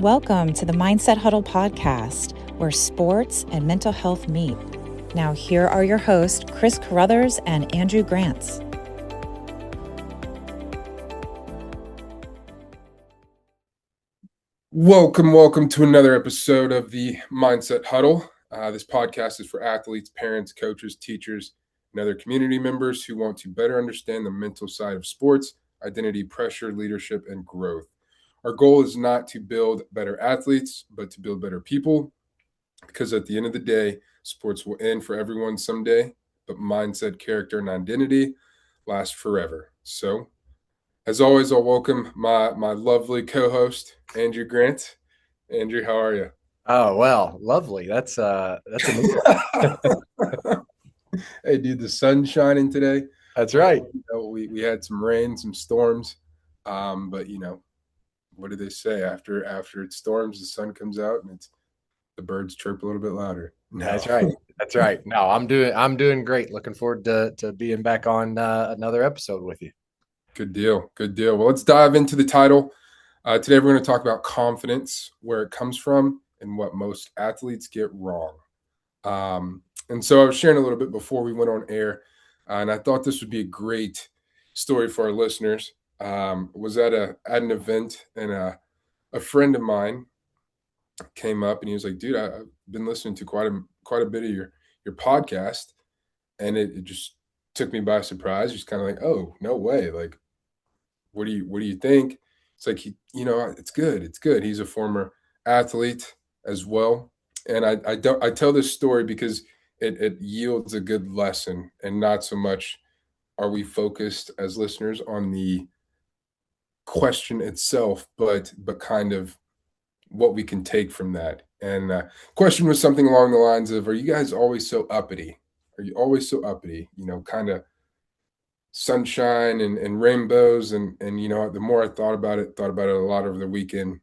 Welcome to the Mindset Huddle Podcast, where sports and mental health meet. Now, here are your hosts, Chris Carruthers and Andrew Grants. Welcome to another episode of the Mindset Huddle. This podcast is for athletes, parents, coaches, teachers, and other community members who want to better understand the mental side of sports, identity, pressure, leadership, and growth. Our goal is not to build better athletes, but to build better people, because at the end of the day, sports will end for everyone someday, but mindset, character, and identity last forever. So, as always, I'll welcome my lovely co-host, Andrew Grant. Andrew, how are you? Oh, well, lovely. That's a new one. Hey, dude, the sun's shining today. That's right. We had some rain, some storms, but what do they say? After it storms, the sun comes out and the birds chirp a little bit louder. No. That's right. No, I'm doing great. Looking forward to being back on another episode with you. Good deal. Well, let's dive into the title. Today, we're going to talk about confidence, where it comes from, and what most athletes get wrong. And so I was sharing a little bit before we went on air, and I thought this would be a great story for our listeners. Was at an event, and a friend of mine came up, and he was like, "Dude, I've been listening to quite a bit of your podcast," and it just took me by surprise. Just kind of like, "Oh, no way! Like, what do you think?" It's like it's good. He's a former athlete as well, and I tell this story because it yields a good lesson, and not so much are we focused as listeners on the question itself, but kind of what we can take from that. And question was something along the lines of, are you guys always so uppity? Are you always so uppity? Kind of sunshine and rainbows. And the more I thought about it a lot over the weekend.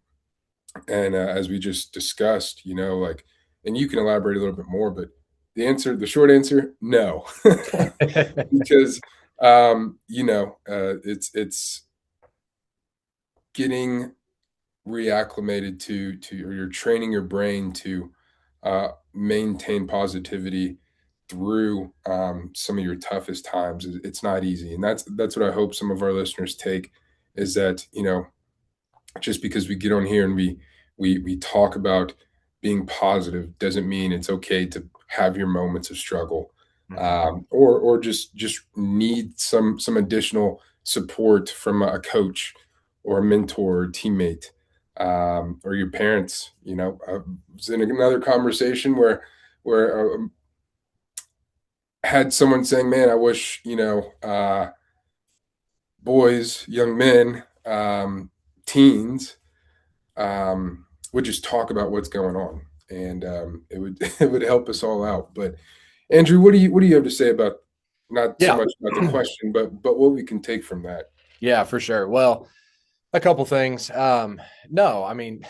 And as we just discussed, and you can elaborate a little bit more, but the short answer, no. Because, it's getting reacclimated to or you're training your brain to maintain positivity through some of your toughest times. It's not easy. And that's what I hope some of our listeners take, is that, just because we get on here and we talk about being positive doesn't mean it's okay to have your moments of struggle, or just need some additional support from a coach or a mentor or teammate, or your parents. I was in another conversation where had someone saying, "Man, I wish boys, young men, teens would just talk about what's going on, and it would help us all out." But Andrew, what do you have to say about, not so much about the question, but what we can take from that? Yeah, for sure. Well, a couple things. No, I mean,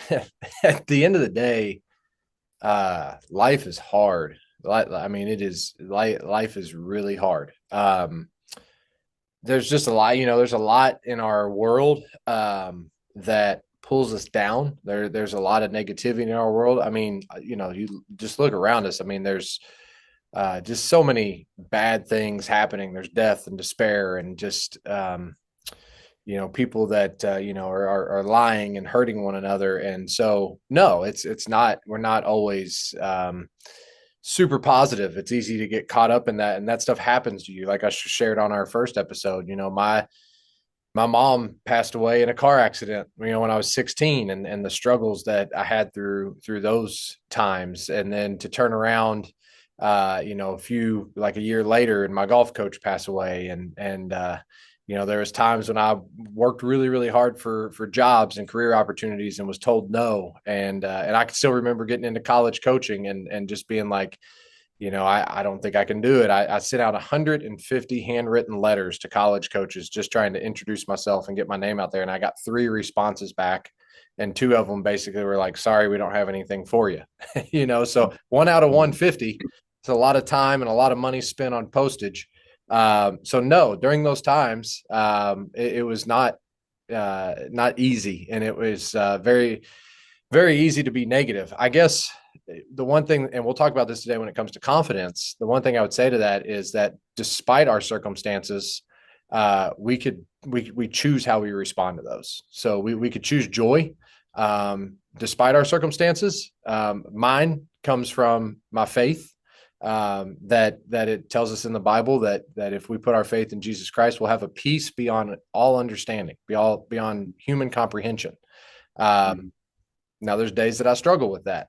at the end of the day, life is hard. I mean, life is really hard. There's just a lot, there's a lot in our world that pulls us down. There's a lot of negativity in our world. I mean, you just look around us. I mean, there's just so many bad things happening. There's death and despair, and just people that are lying and hurting one another. And so, no, it's not. We're not always super positive. It's easy to get caught up in that, and that stuff happens to you. Like I shared on our first episode, my mom passed away in a car accident, when I was 16, and the struggles that I had through those times. And then to turn around, a year later, and my golf coach passed away. And there was times when I worked really, really hard for jobs and career opportunities and was told no. And I can still remember getting into college coaching and just being like, I don't think I can do it. I sent out 150 handwritten letters to college coaches, just trying to introduce myself and get my name out there. And I got 3 responses back, and 2 of them basically were like, "Sorry, we don't have anything for you." So 1 out of 150, it's a lot of time and a lot of money spent on postage. So no, during those times, it was not easy. And it was very, very easy to be negative. I guess the one thing, and we'll talk about this today when it comes to confidence, the one thing I would say to that is that despite our circumstances, we choose how we respond to those. So we could choose joy despite our circumstances. Mine comes from my faith. That it tells us in the Bible that if we put our faith in Jesus Christ, we'll have a peace beyond all understanding, beyond human comprehension. Now there's days that I struggle with that,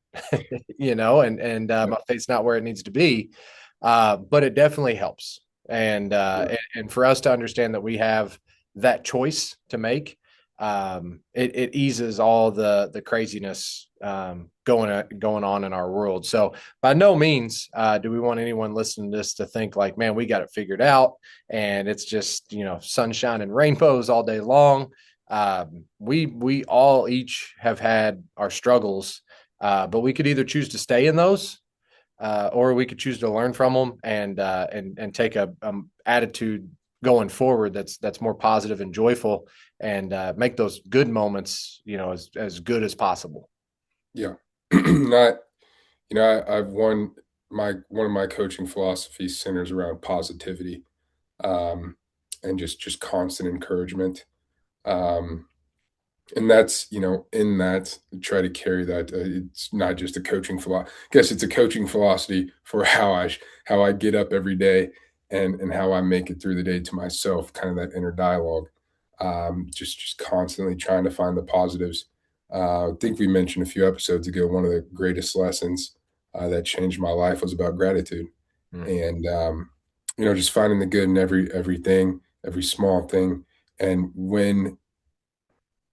and my faith's not where it needs to be, but it definitely helps. And for us to understand that we have that choice to make, it eases all the craziness going on in our world. So by no means do we want anyone listening to this to think like, man, we got it figured out and it's just, sunshine and rainbows all day long. We all each have had our struggles, but we could either choose to stay in those, or we could choose to learn from them and take a attitude going forward that's more positive and joyful, and make those good moments, as good as possible. Yeah. I've one of my coaching philosophies centers around positivity, and just constant encouragement. And that's, in that, try to carry that. It's not just a coaching philosophy. I guess it's a coaching philosophy for how I get up every day and how I make it through the day to myself, kind of that inner dialogue. Just constantly trying to find the positives. I think we mentioned a few episodes ago, one of the greatest lessons that changed my life was about gratitude. And, just finding the good in everything, every small thing. And when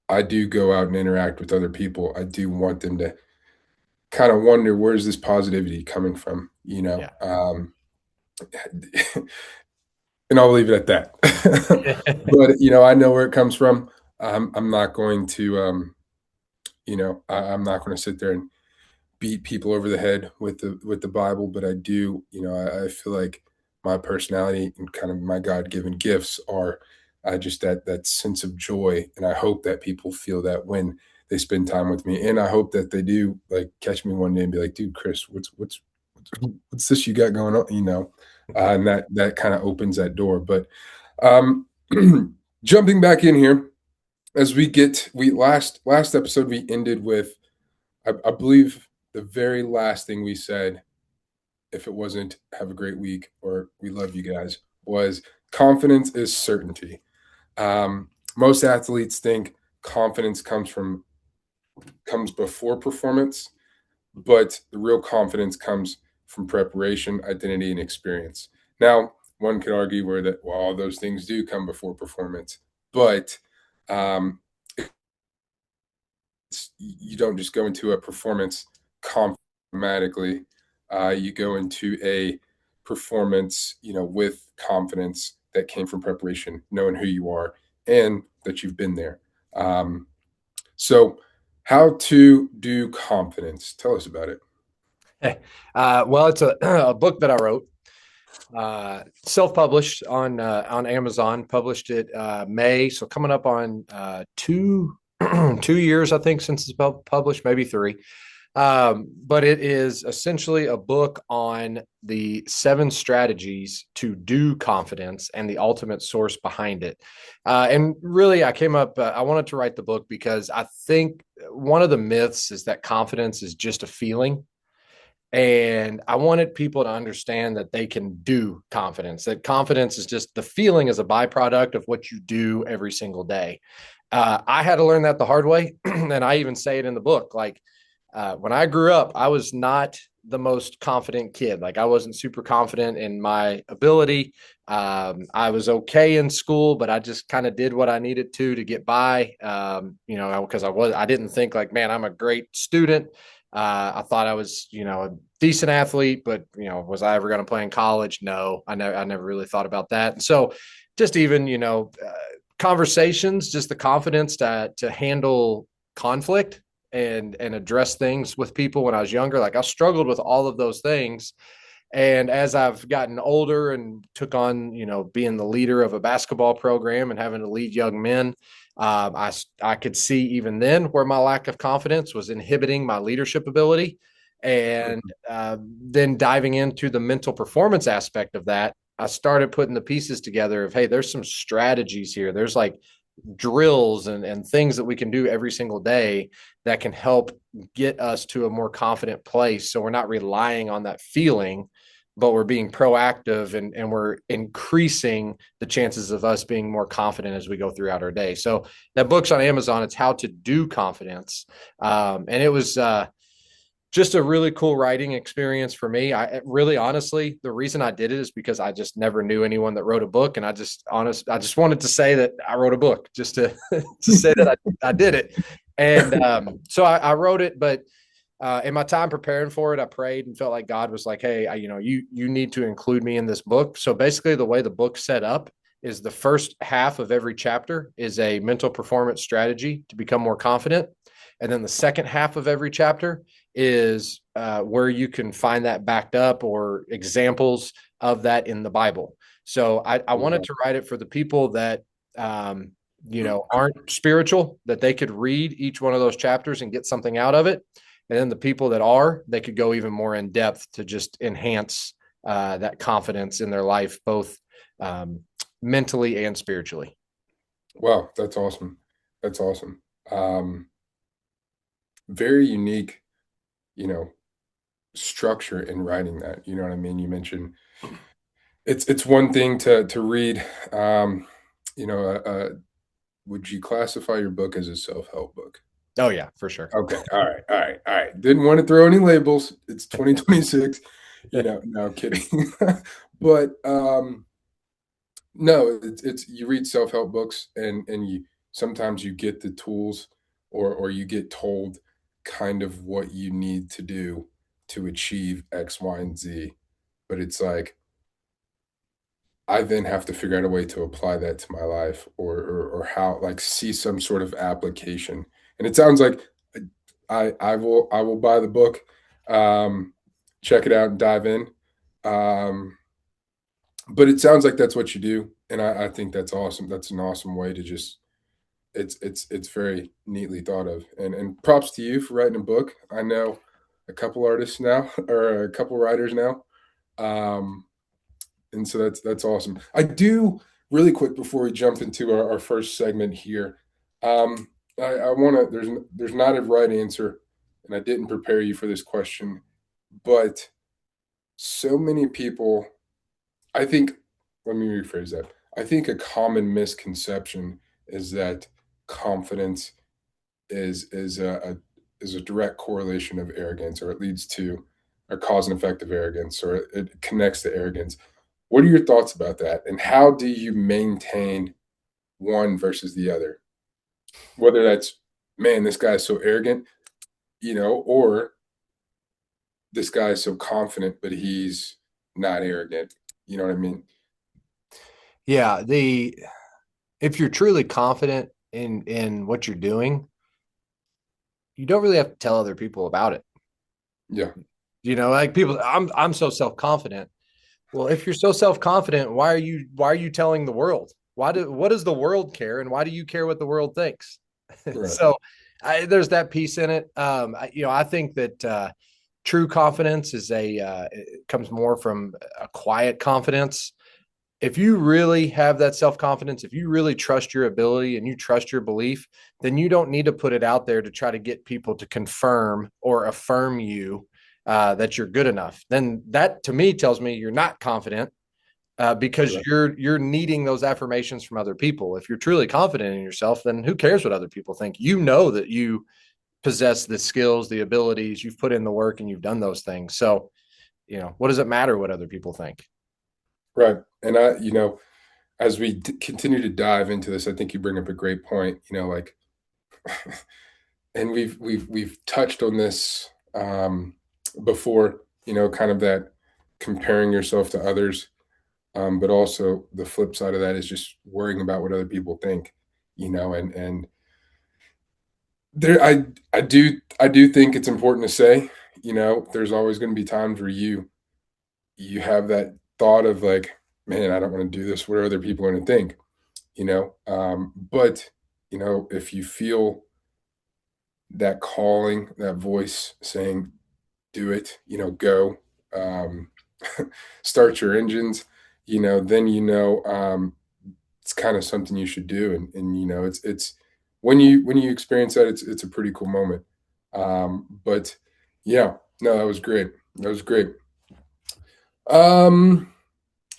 I do go out and interact with other people, I do want them to kind of wonder, where's this positivity coming from, Yeah. And I'll leave it at that. But, I know where it comes from. I'm not going to, I'm not going to sit there and beat people over the head with the Bible, but I do, I feel like my personality and kind of my God-given gifts are just that sense of joy. And I hope that people feel that when they spend time with me. And I hope that they do like catch me one day and be like, dude, Chris, what's this you got going on? And that kind of opens that door. But jumping back in here, as last episode, we ended with, I believe the very last thing we said, if it wasn't have a great week or we love you guys, was confidence is certainty. Most athletes think confidence comes before performance, but the real confidence comes from preparation, identity, and experience. Now, one could argue all those things do come before performance, but you don't just go into a performance automatically. You go into a performance, with confidence that came from preparation, knowing who you are and that you've been there. So how to do confidence? Tell us about it. Well, it's a book that I wrote, self-published on Amazon. Published it May, so coming up on 2 years, I think, since it's published, maybe 3. But it is essentially a book on the 7 strategies to do confidence and the ultimate source behind it. And really, I wanted to write the book because I think one of the myths is that confidence is just a feeling. And I wanted people to understand that they can do confidence, that confidence is just the feeling as a byproduct of what you do every single day. I had to learn that the hard way. And I even say it in the book, like, when I grew up, I was not the most confident kid. Like, I wasn't super confident in my ability. I was okay in school, but I just kind of did what I needed to get by. Because I didn't think like, man, I'm a great student. I thought I was, a decent athlete, but was I ever going to play in college? No, I never really thought about that. And so just even, conversations, just the confidence to handle conflict and address things with people when I was younger. Like, I struggled with all of those things. And as I've gotten older and took on, being the leader of a basketball program and having to lead young men, I could see even then where my lack of confidence was inhibiting my leadership ability. And then diving into the mental performance aspect of that, I started putting the pieces together of, hey, there's some strategies here. There's like drills and things that we can do every single day that can help get us to a more confident place. So we're not relying on that feeling, but we're being proactive and we're increasing the chances of us being more confident as we go throughout our day. So that book's on Amazon. It's How to Do Confidence. And it was just a really cool writing experience for me. I really, honestly, the reason I did it is because I just never knew anyone that wrote a book. And I just wanted to say that I wrote a book just to, to say that I did it. And so I wrote it, but in my time preparing for it, I prayed and felt like God was like, hey, you need to include me in this book. So basically the way the book's set up is the first half of every chapter is a mental performance strategy to become more confident. And then the second half of every chapter is where you can find that backed up or examples of that in the Bible. So I wanted to write it for the people that, aren't spiritual, that they could read each one of those chapters and get something out of it. And then the people that are, they could go even more in depth to just enhance that confidence in their life, both mentally and spiritually. Wow, that's awesome. That's awesome. Very unique, structure in writing that. You know what I mean? You mentioned it's one thing to read. Would you classify your book as a self-help book? Oh yeah, for sure. Okay. All right. Didn't want to throw any labels. It's 2026. No kidding. But no, it's you read self-help books and you sometimes you get the tools or you get told kind of what you need to do to achieve X, Y, and Z. But it's like I then have to figure out a way to apply that to my life or how like see some sort of application. And it sounds like I will buy the book, check it out and dive in. But it sounds like that's what you do. And I think that's awesome. That's an awesome way to just it's very neatly thought of. And props to you for writing a book. I know a couple artists now or a couple writers now. And so that's awesome. I do really quick before we jump into our first segment here. I want to. There's not a right answer, and I didn't prepare you for this question, but so many people. I think. Let me rephrase that. I think a common misconception is that confidence is a direct correlation of arrogance, or it leads to a cause and effect of arrogance, or it connects to arrogance. What are your thoughts about that? And how do you maintain one versus the other? Whether that's, man, this guy is so arrogant, or this guy is so confident, but he's not arrogant. You know what I mean? Yeah. If you're truly confident in what you're doing, you don't really have to tell other people about it. Yeah. Like people, I'm so self-confident. Well, if you're so self-confident, why are you telling the world? What does the world care, and why do you care what the world thinks? Right. So there's that piece in it. I think that true confidence it comes more from a quiet confidence. If you really have that self-confidence, if you really trust your ability and you trust your belief, then you don't need to put it out there to try to get people to confirm or affirm you that you're good enough. Then that to me tells me you're not confident because you're needing those affirmations from other people. If you're truly confident in yourself, then who cares what other people think? You know that you possess the skills, the abilities, you've put in the work, and you've done those things. So, what does it matter what other people think? Right. And as we continue to dive into this, I think you bring up a great point, like, and we've touched on this before, kind of that comparing yourself to others. But also the flip side of that is just worrying about what other people think, and there, I do think it's important to say, there's always going to be times where you you have that thought of like, man, I don't want to do this. What are other people going to think? But if you feel that calling, that voice saying, do it, go, um, start your engines, then it's kind of something you should do. And it's when you experience that, it's a pretty cool moment. But yeah, no, that was great. That was great.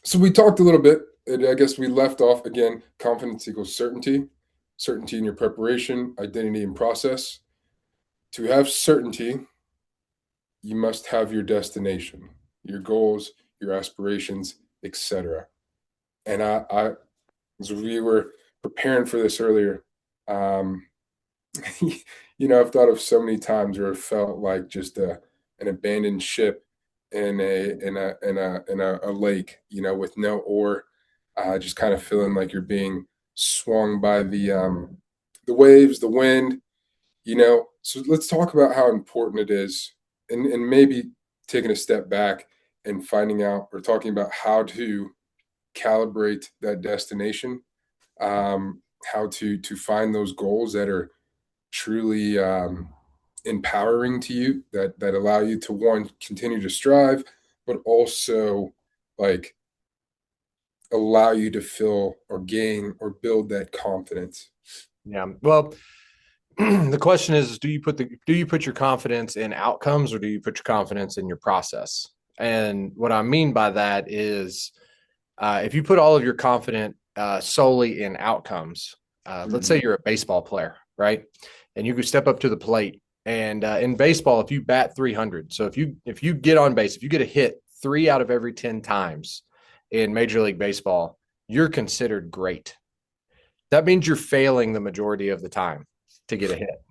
So we talked a little bit, and I guess we left off again, confidence equals certainty, certainty in your preparation, identity, and process. To have certainty, you must have your destination, your goals, your aspirations, etc. And as we were preparing for this earlier, um, I've thought of so many times where it felt like just an abandoned ship in a lake, with no oar, just kind of feeling like you're being swung by the waves, the wind. So let's talk about how important it is, and maybe taking a step back and finding out or talking about how to calibrate that destination, how to find those goals that are truly empowering to you, that allow you to, one, continue to strive, but also like allow you to feel or gain or build that confidence. Yeah. Well, the question is, do you put your confidence in outcomes, or do you put your confidence in your process? And what I mean by that is, if you put all of your confidence solely in outcomes, let's say you're a baseball player, right? And you could step up to the plate. And in baseball, if you bat 300, so if you get on base, if you get a hit 3 out of every 10 times in Major League Baseball, you're considered great. That means you're failing the majority of the time to get a hit.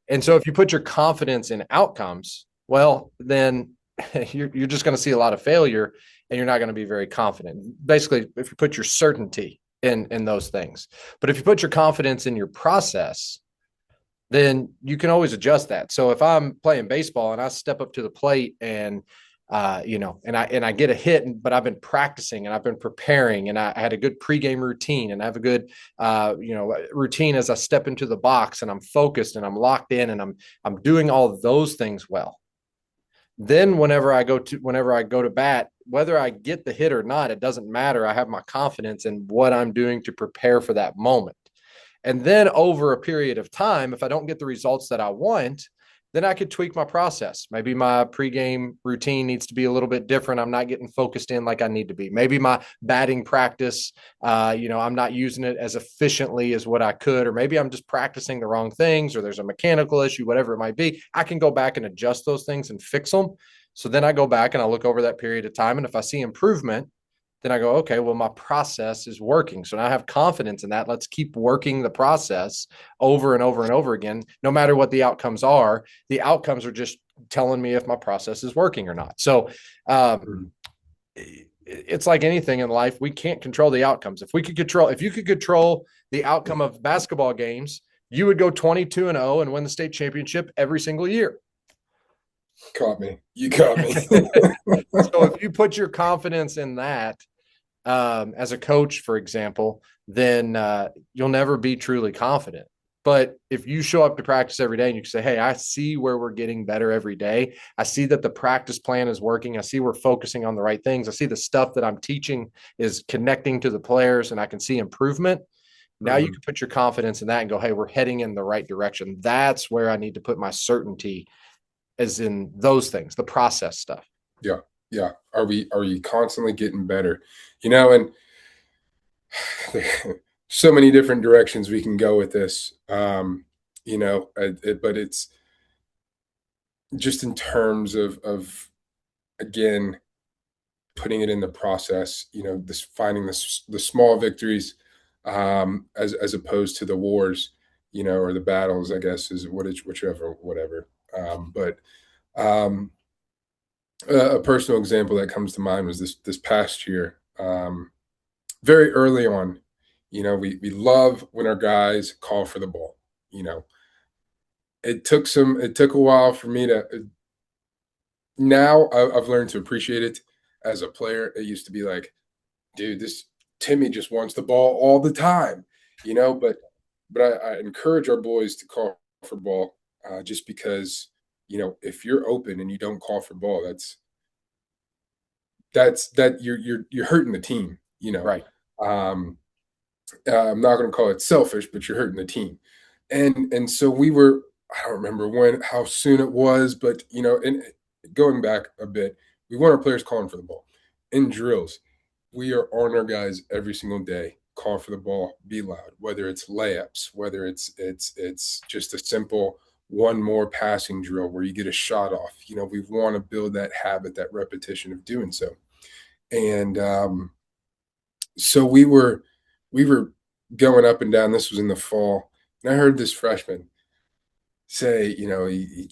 And so if you put your confidence in outcomes, well, then you're just going to see a lot of failure, and you're not going to be very confident. Basically, if you put your certainty in those things. But if you put your confidence in your process, then you can always adjust that. So if I'm playing baseball and I step up to the plate and and I get a hit, but I've been practicing and I've been preparing, and I had a good pregame routine, and I have a good routine as I step into the box, and I'm focused and I'm locked in, and I'm doing all of those things well. Then whenever I go to bat, whether I get the hit or not, it doesn't matter. I have my confidence in what I'm doing to prepare for that moment. And then over a period of time, if I don't get the results that I want, then I could tweak my process. Maybe my pregame routine needs to be a little bit different. I'm not getting focused in like I need to be. Maybe my batting practice, I'm not using it as efficiently as what I could, or maybe I'm just practicing the wrong things, or there's a mechanical issue, whatever it might be. I can go back and adjust those things and fix them. So then I go back and I look over that period of time. And if I see improvement, then I go, okay, well, my process is working. So now I have confidence in that. Let's keep working the process over and over and over again, no matter what the outcomes are. The outcomes are just telling me if my process is working or not. So it's like anything in life. We can't control the outcomes. If you could control the outcome of basketball games, you would go 22-0 and win the state championship every single year. Caught me. You caught me. So if you put your confidence in that, as a coach, for example, then you'll never be truly confident. But if you show up to practice every day and you can say, hey, I see where we're getting better every day. I see that the practice plan is working. I see we're focusing on the right things. I see the stuff that I'm teaching is connecting to the players, and I can see improvement. Now you can put your confidence in that and go, hey, we're heading in the right direction. That's where I need to put my certainty, as in those things, the process stuff. Yeah. Yeah. Are we constantly getting better? And so many different directions we can go with this. But it's just in terms of again, putting it in the process, finding the small victories, as opposed to the wars, or the battles, I guess, is whichever, whatever. A personal example that comes to mind was this past year. Very early on, we love when our guys call for the ball. It took a while for me to. Now I've learned to appreciate it. as a player, it used to be like, dude, this Timmy just wants the ball all the time, but I encourage our boys to call for ball, just because, if you're open and you don't call for ball, that you're hurting the team, Right. um, I'm not going to call it selfish, but you're hurting the team. And so we were, I don't remember how soon it was, but and going back a bit, we want our players calling for the ball in drills. We are on our guys every single day. Call for the ball, be loud. Whether it's layups, whether it's just a simple one more passing drill where you get a shot off. We want to build that habit, that repetition of doing so. And so we were going up and down. This was in the fall, and I heard this freshman say, he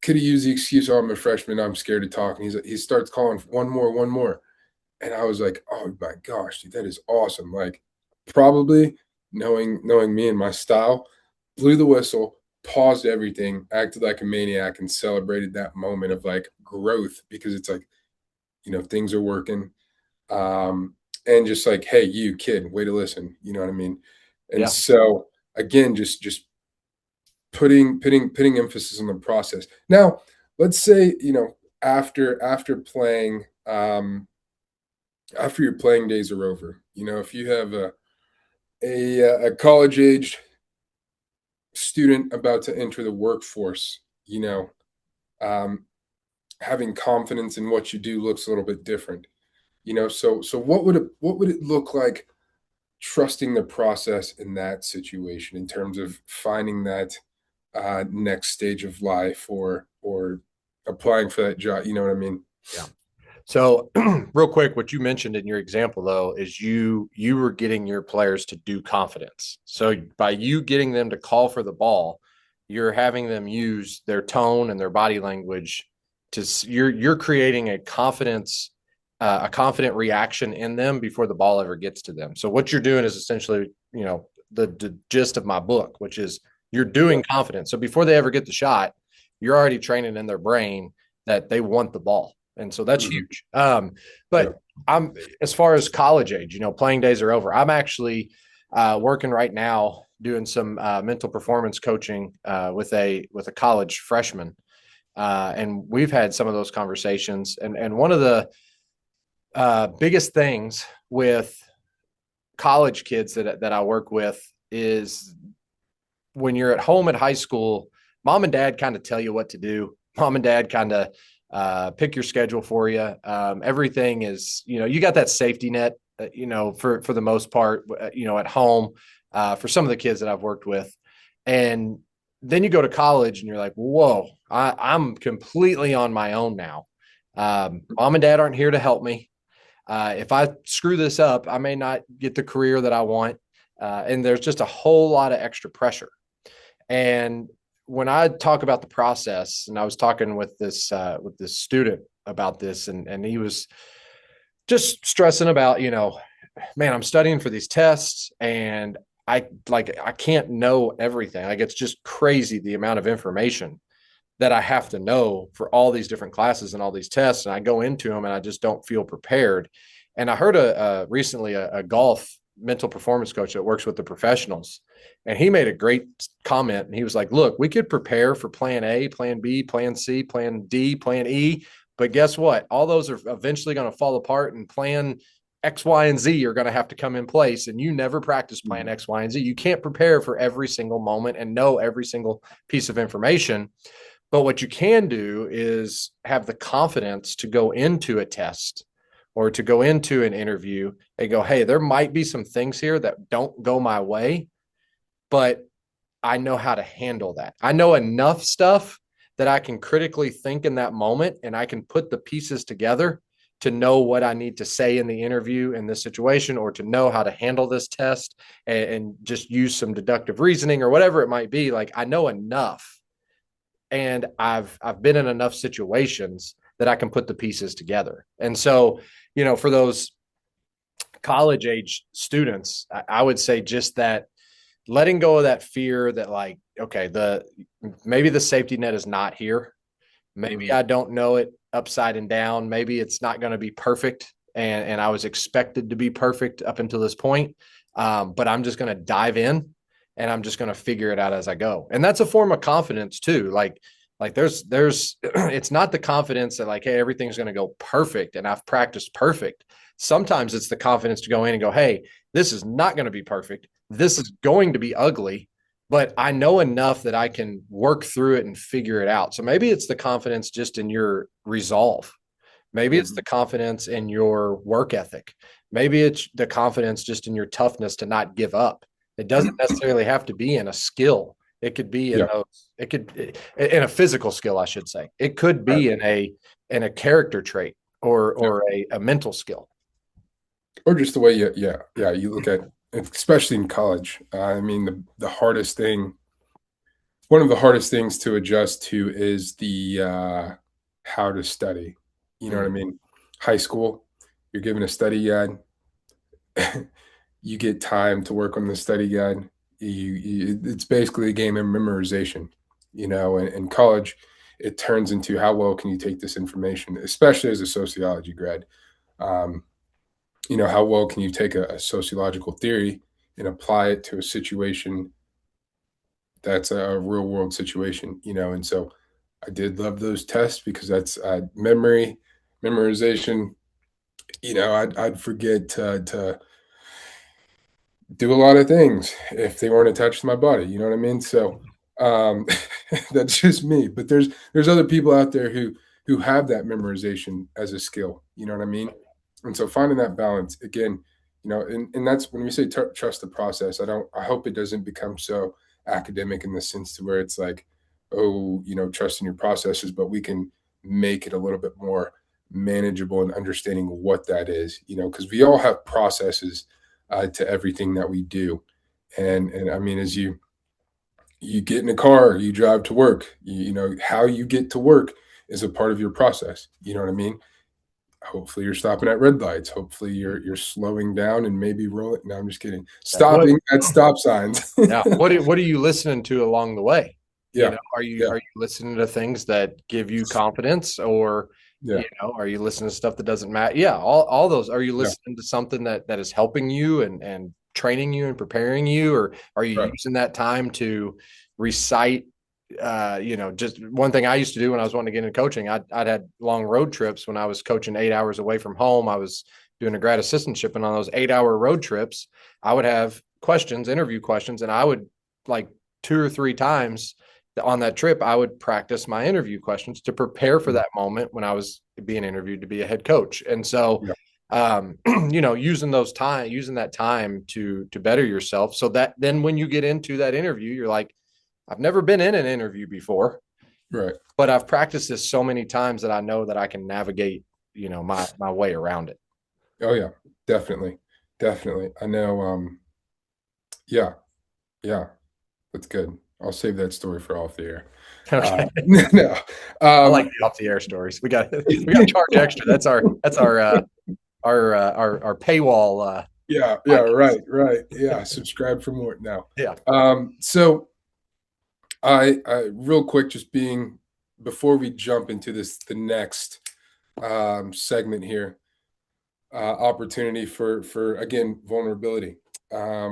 could have used the excuse, "Oh, I'm a freshman, I'm scared to talk." And he starts calling one more. And I was like, "Oh my gosh, dude, that is awesome!" Like, probably knowing me and my style, blew the whistle, paused everything, acted like a maniac, and celebrated that moment of like growth, because it's like, things are working. And just like, "Hey, you kid, way to listen." You know what I mean? And Yeah. so again, just putting emphasis on the process. Now, let's say, after playing, after your playing days are over, if you have a college aged student about to enter the workforce, um, having confidence in what you do looks a little bit different. So what would it look like trusting the process in that situation, in terms of finding that next stage of life, or applying for that job? You know what I mean? Yeah. So real quick, what you mentioned in your example, though, is you were getting your players to do confidence. So by you getting them to call for the ball, you're having them use their tone and their body language you're creating a confident reaction in them before the ball ever gets to them. So what you're doing is essentially, the gist of my book, which is you're doing confidence. So before they ever get the shot, you're already training in their brain that they want the ball. And so that's huge. But I'm, as far as college age, playing days are over. I'm actually working right now doing some mental performance coaching with a college freshman. And we've had some of those conversations. And one of the biggest things with college kids that I work with is when you're at home at high school, mom and dad kind of tell you what to do. Mom and dad kind of pick your schedule for you. Everything is, you got that safety net, for the most part, at home, for some of the kids that I've worked with. And then you go to college and you're like, whoa, I'm completely on my own now. Mom and dad aren't here to help me. If I screw this up, I may not get the career that I want. And there's just a whole lot of extra pressure. And when I talk about the process, and I was talking with this student about this, and he was just stressing about, man, I'm studying for these tests, and I can't know everything. Like, it's just crazy the amount of information that I have to know for all these different classes and all these tests. And I go into them and I just don't feel prepared. And I heard recently a golf mental performance coach that works with the professionals. And he made a great comment. And he was like, look, we could prepare for plan A, plan B, plan C, plan D, plan E. But guess what? All those are eventually going to fall apart, and plan X, Y, and Z are going to have to come in place. And you never practice plan X, Y, and Z. You can't prepare for every single moment and know every single piece of information. But what you can do is have the confidence to go into a test or to go into an interview and go, hey, there might be some things here that don't go my way, but I know how to handle that. I know enough stuff that I can critically think in that moment, and I can put the pieces together to know what I need to say in the interview in this situation, or to know how to handle this test and just use some deductive reasoning or whatever it might be. Like, I know enough. And I've been in enough situations that I can put the pieces together. And so, for those college age students, I would say just that, letting go of that fear that, like, okay, maybe the safety net is not here. Maybe I don't know it upside and down. Maybe it's not going to be perfect. And I was expected to be perfect up until this point. But I'm just going to dive in and I'm just going to figure it out as I go. And that's a form of confidence too. Like there's it's not the confidence that like, hey, everything's going to go perfect and I've practiced perfect. Sometimes it's the confidence to go in and go, hey, this is not going to be perfect. This is going to be ugly, but I know enough that I can work through it and figure it out. So maybe it's the confidence just in your resolve. Maybe it's the confidence in your work ethic. Maybe it's the confidence just in your toughness to not give up. It doesn't necessarily have to be in a skill. It could be in in a physical skill, I should say. It could be in a character trait or a mental skill. Or just the way you look at, especially in college. I mean, one of the hardest things to adjust to is the how to study. You know what I mean? High school, you're given a study guide. You get time to work on the study guide. It's basically a game of memorization. In college, it turns into how well can you take this information, especially as a sociology grad. Um, how well can you take a sociological theory and apply it to a situation that's a real world situation, and so I did love those tests because that's memorization. I'd forget to do a lot of things if they weren't attached to my body. You know what I mean? So um, that's just me. But there's other people out there who have that memorization as a skill. You know what I mean? And so finding that balance again, and that's when we say trust the process. I hope it doesn't become so academic in the sense to where it's like, oh, trusting your processes, but we can make it a little bit more manageable and understanding what that is, because we all have processes to everything that we do. And I mean, as you get in a car, you drive to work, how you get to work is a part of your process. You know what I mean? Hopefully you're stopping at red lights. Hopefully you're slowing down and maybe rolling. No, I'm just kidding. Stopping at stop signs. Yeah. What are you listening to along the way? Yeah. Are you listening to things that give you confidence or Yeah. are you listening to stuff that doesn't matter? Yeah, all those. Are you listening to something that is helping you and training you and preparing you, or are you using that time to recite? Just one thing I used to do when I was wanting to get into coaching, I'd had long road trips when I was coaching 8 hours away from home. I was doing a grad assistantship, and on those 8-hour road trips, I would have interview questions, and I would like 2 or 3 times on that trip, I would practice my interview questions to prepare for that moment when I was being interviewed to be a head coach. And so, using that time to better yourself so that then when you get into that interview, you're like, I've never been in an interview before, Right. but I've practiced this so many times that I know that I can navigate, my way around it. Oh yeah, definitely. Definitely. I know. Yeah. That's good. I'll save that story for off the air. Okay. No, I like the off the air stories. We got to charge extra. That's our paywall. Right. Yeah. Subscribe for more now. Yeah. So I real quick, before we jump into the next segment here, opportunity for again, vulnerability. I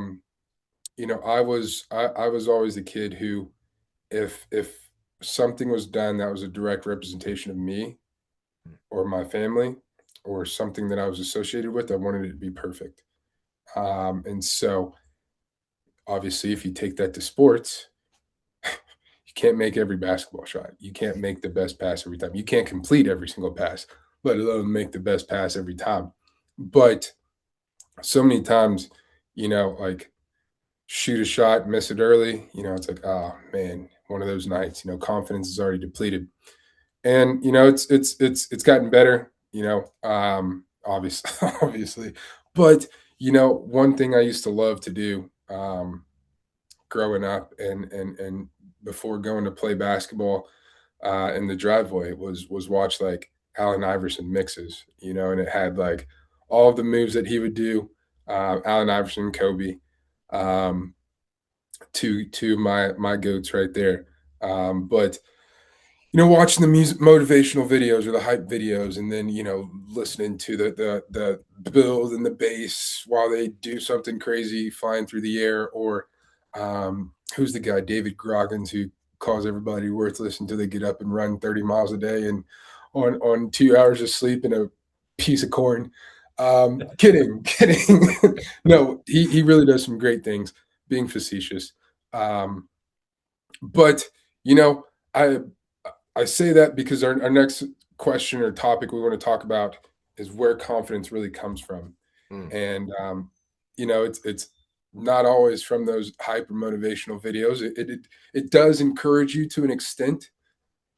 was always a kid who, if something was done that was a direct representation of me or my family or something that I was associated with, I wanted it to be perfect. And so obviously if you take that to sports, you can't make every basketball shot. You can't make the best pass every time. You can't complete every single pass, let alone make the best pass every time. But so many times, like shoot a shot, miss it early, it's like, oh man, one of those nights, confidence is already depleted. And, it's gotten better, obviously, obviously. But, one thing I used to love to do, growing up and before going to play basketball in the driveway was watch like Allen Iverson mixes, and it had like all of the moves that he would do, Allen Iverson, Kobe, to my goats right there. But watching the motivational videos or the hype videos, and then listening to the build and the bass while they do something crazy flying through the air, or who's the guy, David Goggins, who calls everybody worthless until they get up and run 30 miles a day and on 2 hours of sleep and a piece of corn. Kidding. No, he really does some great things, being facetious. But I I say that because our next question or topic we want to talk about is where confidence really comes from. Mm. And it's not always from those hyper motivational videos. It does encourage you to an extent,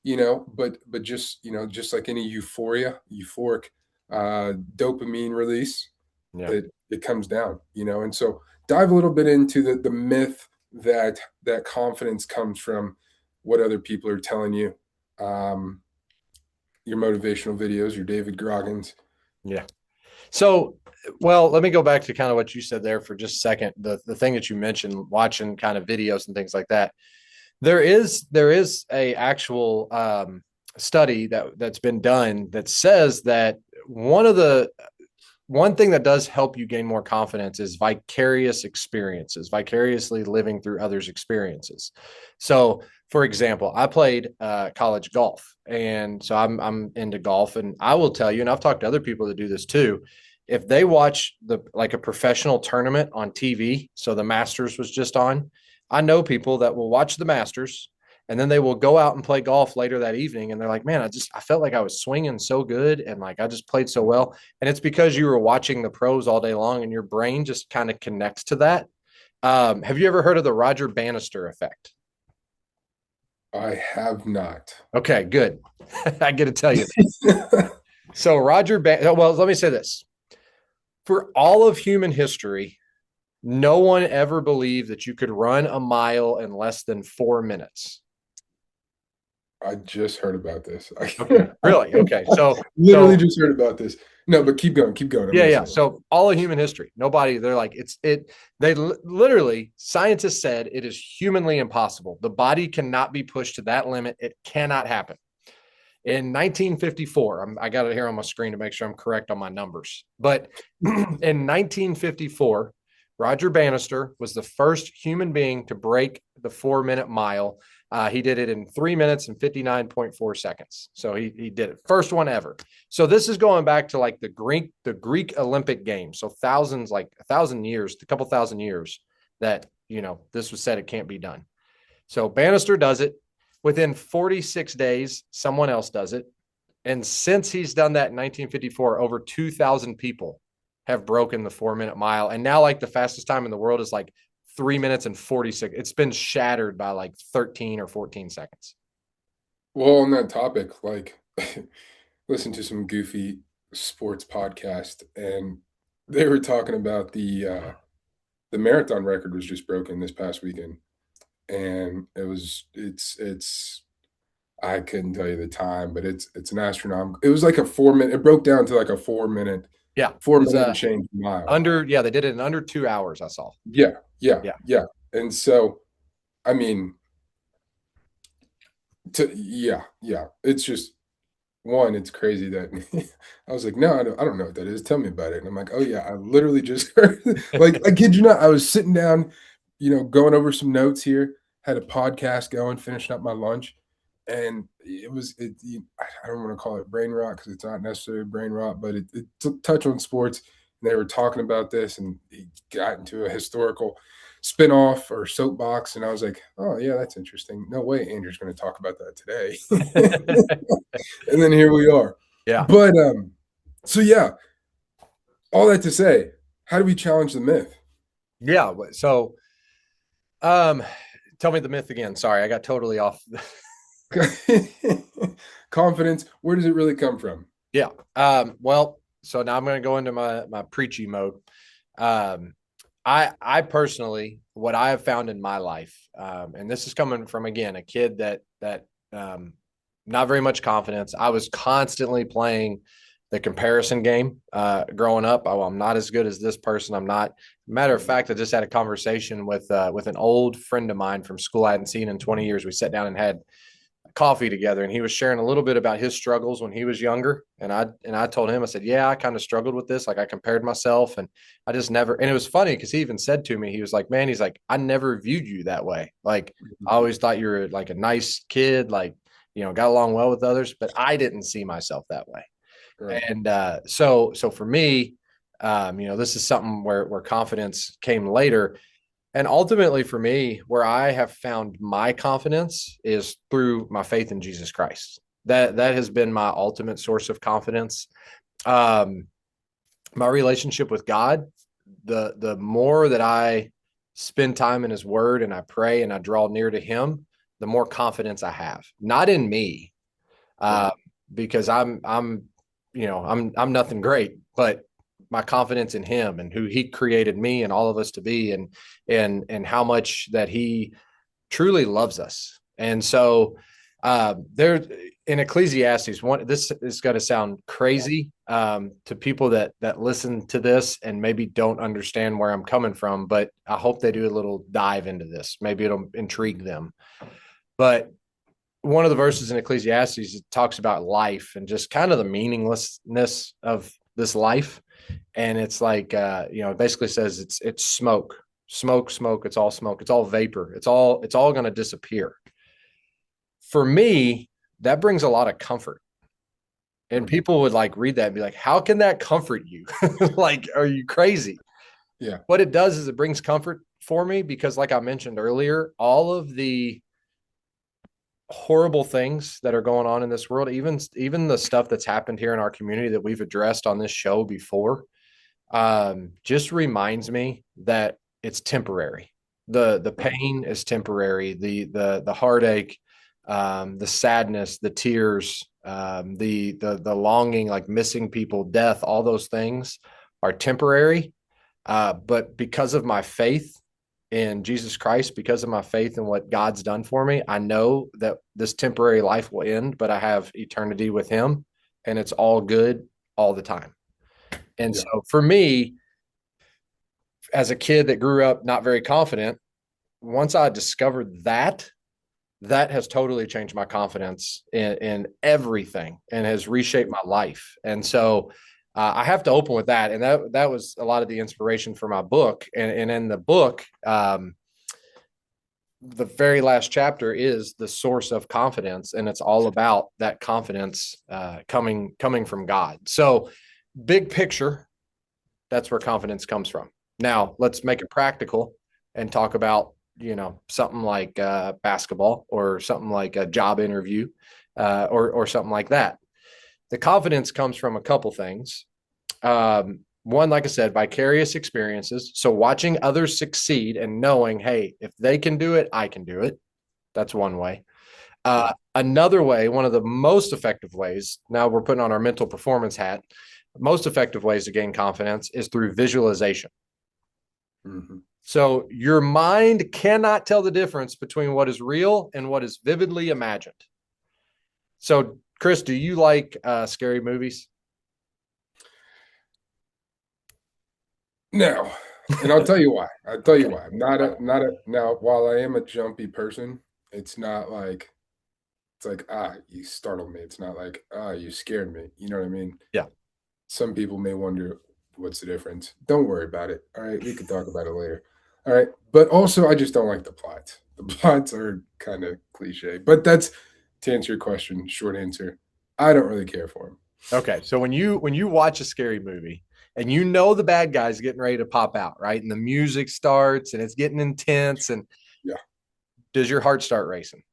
but just like any euphoric dopamine release, Yeah. it comes down, and so dive a little bit into the myth that confidence comes from what other people are telling you, um, your motivational videos, your David Goggins. Yeah. So, well, let me go back to kind of what you said there for just a second. The thing that you mentioned, watching kind of videos and things like that. There is a actual study that's been done that says that one thing that does help you gain more confidence is vicarious experiences, vicariously living through others' experiences. So, for example, I played college golf, and so I'm into golf, and I will tell you, and I've talked to other people that do this too. If they watch like a professional tournament on TV, so the Masters was just on, I know people that will watch the Masters and then they will go out and play golf later that evening. And they're like, man, I felt like I was swinging so good. And like, I just played so well. And it's because you were watching the pros all day long and your brain just kind of connects to that. Have you ever heard of the Roger Bannister effect? I have not. Okay, good. I get to tell you. So well, let me say this. For all of human history, no one ever believed that you could run a mile in less than 4 minutes. I just heard about this. Okay, really? Okay. So literally just heard about this. No, but keep going. Yeah. So all of human history, they're like, literally, scientists said it is humanly impossible. The body cannot be pushed to that limit. It cannot happen. In 1954, I got it here on my screen to make sure I'm correct on my numbers. But in 1954, Roger Bannister was the first human being to break the 4-minute mile. He did it in 3 minutes and 59.4 seconds. So he did it. First one ever. So this is going back to like the Greek Olympic Games. So thousands, like 1,000 years, a couple thousand years that, this was said it can't be done. So Bannister does it. Within 46 days, someone else does it. And since he's done that in 1954, over 2,000 people have broken the 4-minute mile. And now like the fastest time in the world is like 3 minutes and 46. It's been shattered by like 13 or 14 seconds. Well, on that topic, like listen to some goofy sports podcast, and they were talking about the marathon record was just broken this past weekend. And it's I couldn't tell you the time, but it's an astronomical. It was like a 4-minute. It broke down to like a 4-minute. Yeah, 4 minute and change mile. They did it in under 2 hours. I saw. Yeah. And so, I mean, it's just one. It's crazy that I was like, no, I don't know what that is. Tell me about it. And I'm like, oh yeah, I literally just heard. Like, I kid you not, I was sitting down, going over some notes here. Had a podcast going, finishing up my lunch, and I don't want to call it brain rot because it's not necessarily brain rot, but it took touch on sports. And they were talking about this, and he got into a historical spinoff or soapbox, and I was like, oh yeah, that's interesting. No way Andrew's going to talk about that today. And then here we are. Yeah. But so yeah, all that to say, how do we challenge the myth? Yeah. So tell me the myth again. Sorry, I got totally off. Confidence, where does it really come from? Yeah. Well, so now I'm going to go into my preachy mode. I personally, what I have found in my life, and this is coming from, again, a kid that not very much confidence. I was constantly playing the comparison game growing up. I'm not as good as this person. I'm not. Matter of fact, I just had a conversation with an old friend of mine from school I hadn't seen in 20 years. We sat down and had coffee together, and he was sharing a little bit about his struggles when he was younger. And I told him, I said, yeah, I kind of struggled with this. Like, I compared myself, and I just never, and it was funny because he even said to me, he was like, man, he's like, I never viewed you that way. Like, I always thought you were like a nice kid, like, got along well with others, but I didn't see myself that way. Right. And so for me, this is something where confidence came later. And ultimately for me, where I have found my confidence is through my faith in Jesus Christ. That has been my ultimate source of confidence. My relationship with God, the more that I spend time in his word and I pray and I draw near to him, the more confidence I have. Not in me, because I'm nothing great, but my confidence in him and who he created me and all of us to be, and how much that he truly loves us. And so there in Ecclesiastes, this is going to sound crazy to people that listen to this and maybe don't understand where I'm coming from, but I hope they do a little dive into this. Maybe it'll intrigue them. But one of the verses in Ecclesiastes, it talks about life and just kind of the meaninglessness of this life. And it's like, it basically says it's smoke. It's all smoke. It's all vapor. It's all going to disappear. For me, that brings a lot of comfort. And people would like read that and be like, how can that comfort you? Like, are you crazy? Yeah. What it does is it brings comfort for me because, like I mentioned earlier, all of the horrible things that are going on in this world, even the stuff that's happened here in our community that we've addressed on this show before, just reminds me that it's temporary. The pain is temporary. The heartache, the sadness, the tears, the longing, like missing people, death, all those things are temporary. But because of my faith in Jesus Christ, because of my faith in what God's done for me, I know that this temporary life will end, but I have eternity with him, and it's all good all the time. And so for me, as a kid that grew up not very confident, once I discovered that has totally changed my confidence in everything and has reshaped my life. And so I have to open with that. And that was a lot of the inspiration for my book. And in the book, the very last chapter is the source of confidence. And it's all about that confidence coming from God. So big picture, that's where confidence comes from. Now let's make it practical and talk about, something like basketball or something like a job interview or something like that. The confidence comes from a couple things. One, like I said, vicarious experiences. So watching others succeed and knowing, hey, if they can do it, I can do it. That's one way. Another way, one of the most effective ways, now we're putting on our mental performance hat, most effective ways to gain confidence is through visualization. Mm-hmm. So your mind cannot tell the difference between what is real and what is vividly imagined. So, Chris, do you like scary movies? No, and I'll tell you why. I'm not now, while I am a jumpy person, it's not like, it's like, you startled me. It's not like, you scared me. You know what I mean? Yeah. Some people may wonder, what's the difference? Don't worry about it. All right. We can talk about it later. All right. But also, I just don't like the plots. The plots are kind of cliche, but that's, to answer your question, short answer, I don't really care for them. Okay. So when you watch a scary movie and the bad guy's getting ready to pop out, right? And the music starts and it's getting intense, and does your heart start racing?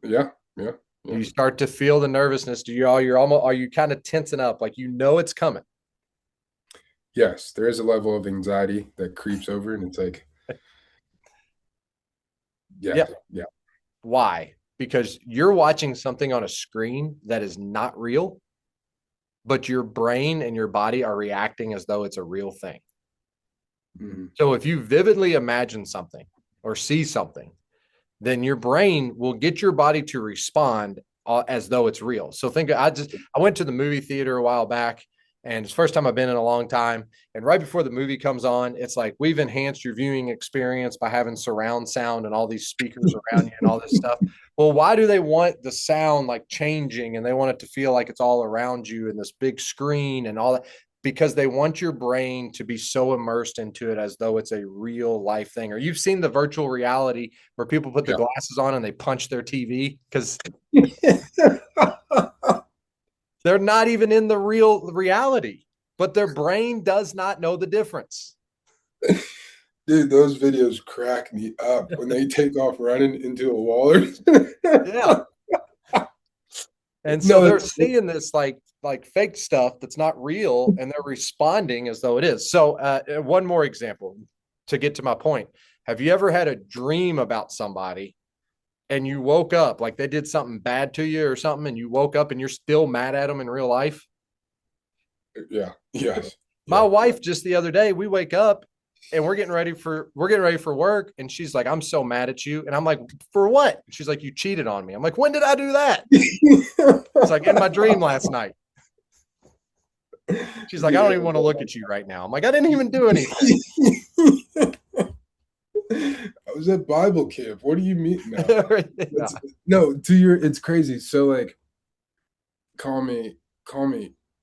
Yeah. Do you start to feel the nervousness? Are you kind of tensing up, like it's coming? Yes, there is a level of anxiety that creeps over, and it's like, yeah. Why? Because you're watching something on a screen that is not real, but your brain and your body are reacting as though it's a real thing. Mm-hmm. So if you vividly imagine something or see something, then your brain will get your body to respond as though it's real. So I went to the movie theater a while back, And it's the first time I've been in a long time. And right before the movie comes on, it's like, we've enhanced your viewing experience by having surround sound and all these speakers around you and all this stuff. Well, why do they want the sound like changing and they want it to feel like it's all around you and this big screen and all that? Because they want your brain to be so immersed into it as though it's a real life thing. Or you've seen the virtual reality where people put the glasses on and they punch their TV because they're not even in the real reality, but their brain does not know the difference. Dude, those videos crack me up when they take off running into a wall. Yeah. And so they're seeing this like fake stuff that's not real, and they're responding as though it is. So one more example to get to my point. Have you ever had a dream about somebody and you woke up like they did something bad to you or something, and you woke up and you're still mad at them in real life? Yeah. Yes. My wife just the other day, we wake up and we're getting ready for work, and she's like, I'm so mad at you. And I'm like, for what? She's like, you cheated on me. I'm like, when did I do that? It's like in my dream last night. She's like, I don't even want to look at you right now. I'm like, I didn't even do anything. I was at Bible camp. What do you mean? No, it's crazy. So like, call me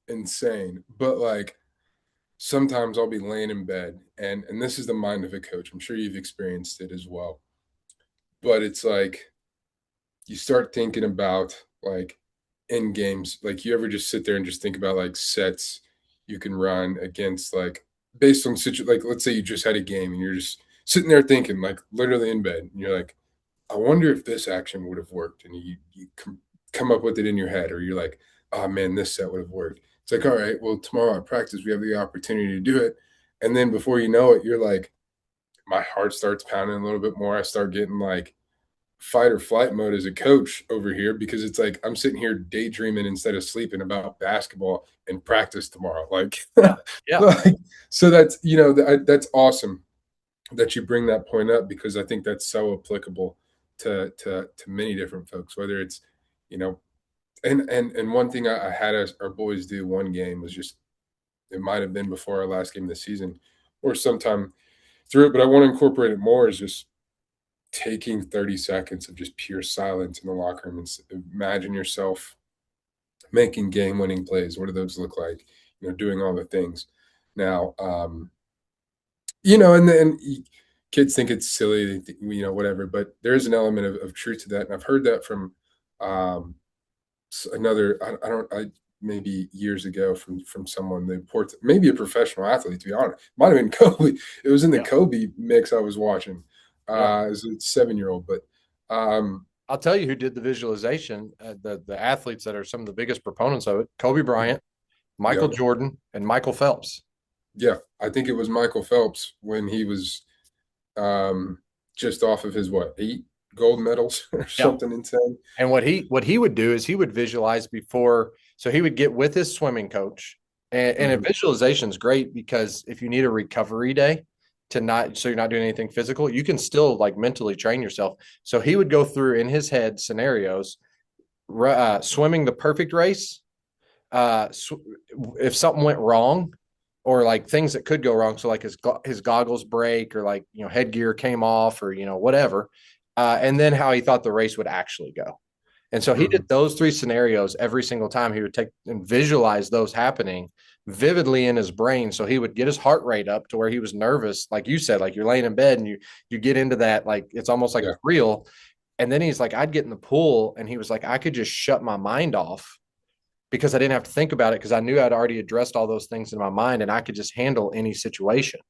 insane, but like sometimes I'll be laying in bed and this is the mind of a coach. I'm sure you've experienced it as well. But it's like you start thinking about like in games, like you ever just sit there and just think about like sets you can run against, like based on like let's say you just had a game and you're just sitting there thinking like literally in bed and you're like, I wonder if this action would have worked, and you come up with it in your head, or you're like, oh man, this set would have worked. It's like, all right, well, tomorrow at practice we have the opportunity to do it, and then before you know it, you're like, my heart starts pounding a little bit more. I start getting like fight or flight mode as a coach over here, because it's like I'm sitting here daydreaming instead of sleeping about basketball and practice tomorrow. Like, Yeah. like, so that's that's awesome that you bring that point up, because I think that's so applicable to many different folks, whether it's and one thing I had our boys do one game was just, it might have been before our last game this season or sometime through it, but I want to incorporate it more, is just taking 30 seconds of just pure silence in the locker room and imagine yourself making game-winning plays. What do those look like? Doing all the things. Now, and then kids think it's silly, whatever, but there is an element of truth to that. And I've heard that from another, maybe years ago from someone, maybe a professional athlete, to be honest. Might have been Kobe. It was in the Kobe mix I was watching as a 7-year-old. But I'll tell you who did the visualization, the athletes that are some of the biggest proponents of it: Kobe Bryant, Michael Jordan, and Michael Phelps. Yeah, I think it was Michael Phelps when he was just off of his 8 gold medals or something insane. And what he would do is he would visualize before, so he would get with his swimming coach, and a visualization is great because if you need a recovery day so you're not doing anything physical, you can still like mentally train yourself. So he would go through in his head scenarios, swimming the perfect race, if something went wrong, or like things that could go wrong. So like his goggles break, or like, headgear came off, or, whatever. And then how he thought the race would actually go. And so he did those 3 scenarios every single time. He would take and visualize those happening vividly in his brain. So he would get his heart rate up to where he was nervous. Like you said, like you're laying in bed and you get into that, like, it's almost like it's real. And then he's like, I'd get in the pool, and he was like, I could just shut my mind off because I didn't have to think about it, because I knew I'd already addressed all those things in my mind, and I could just handle any situation.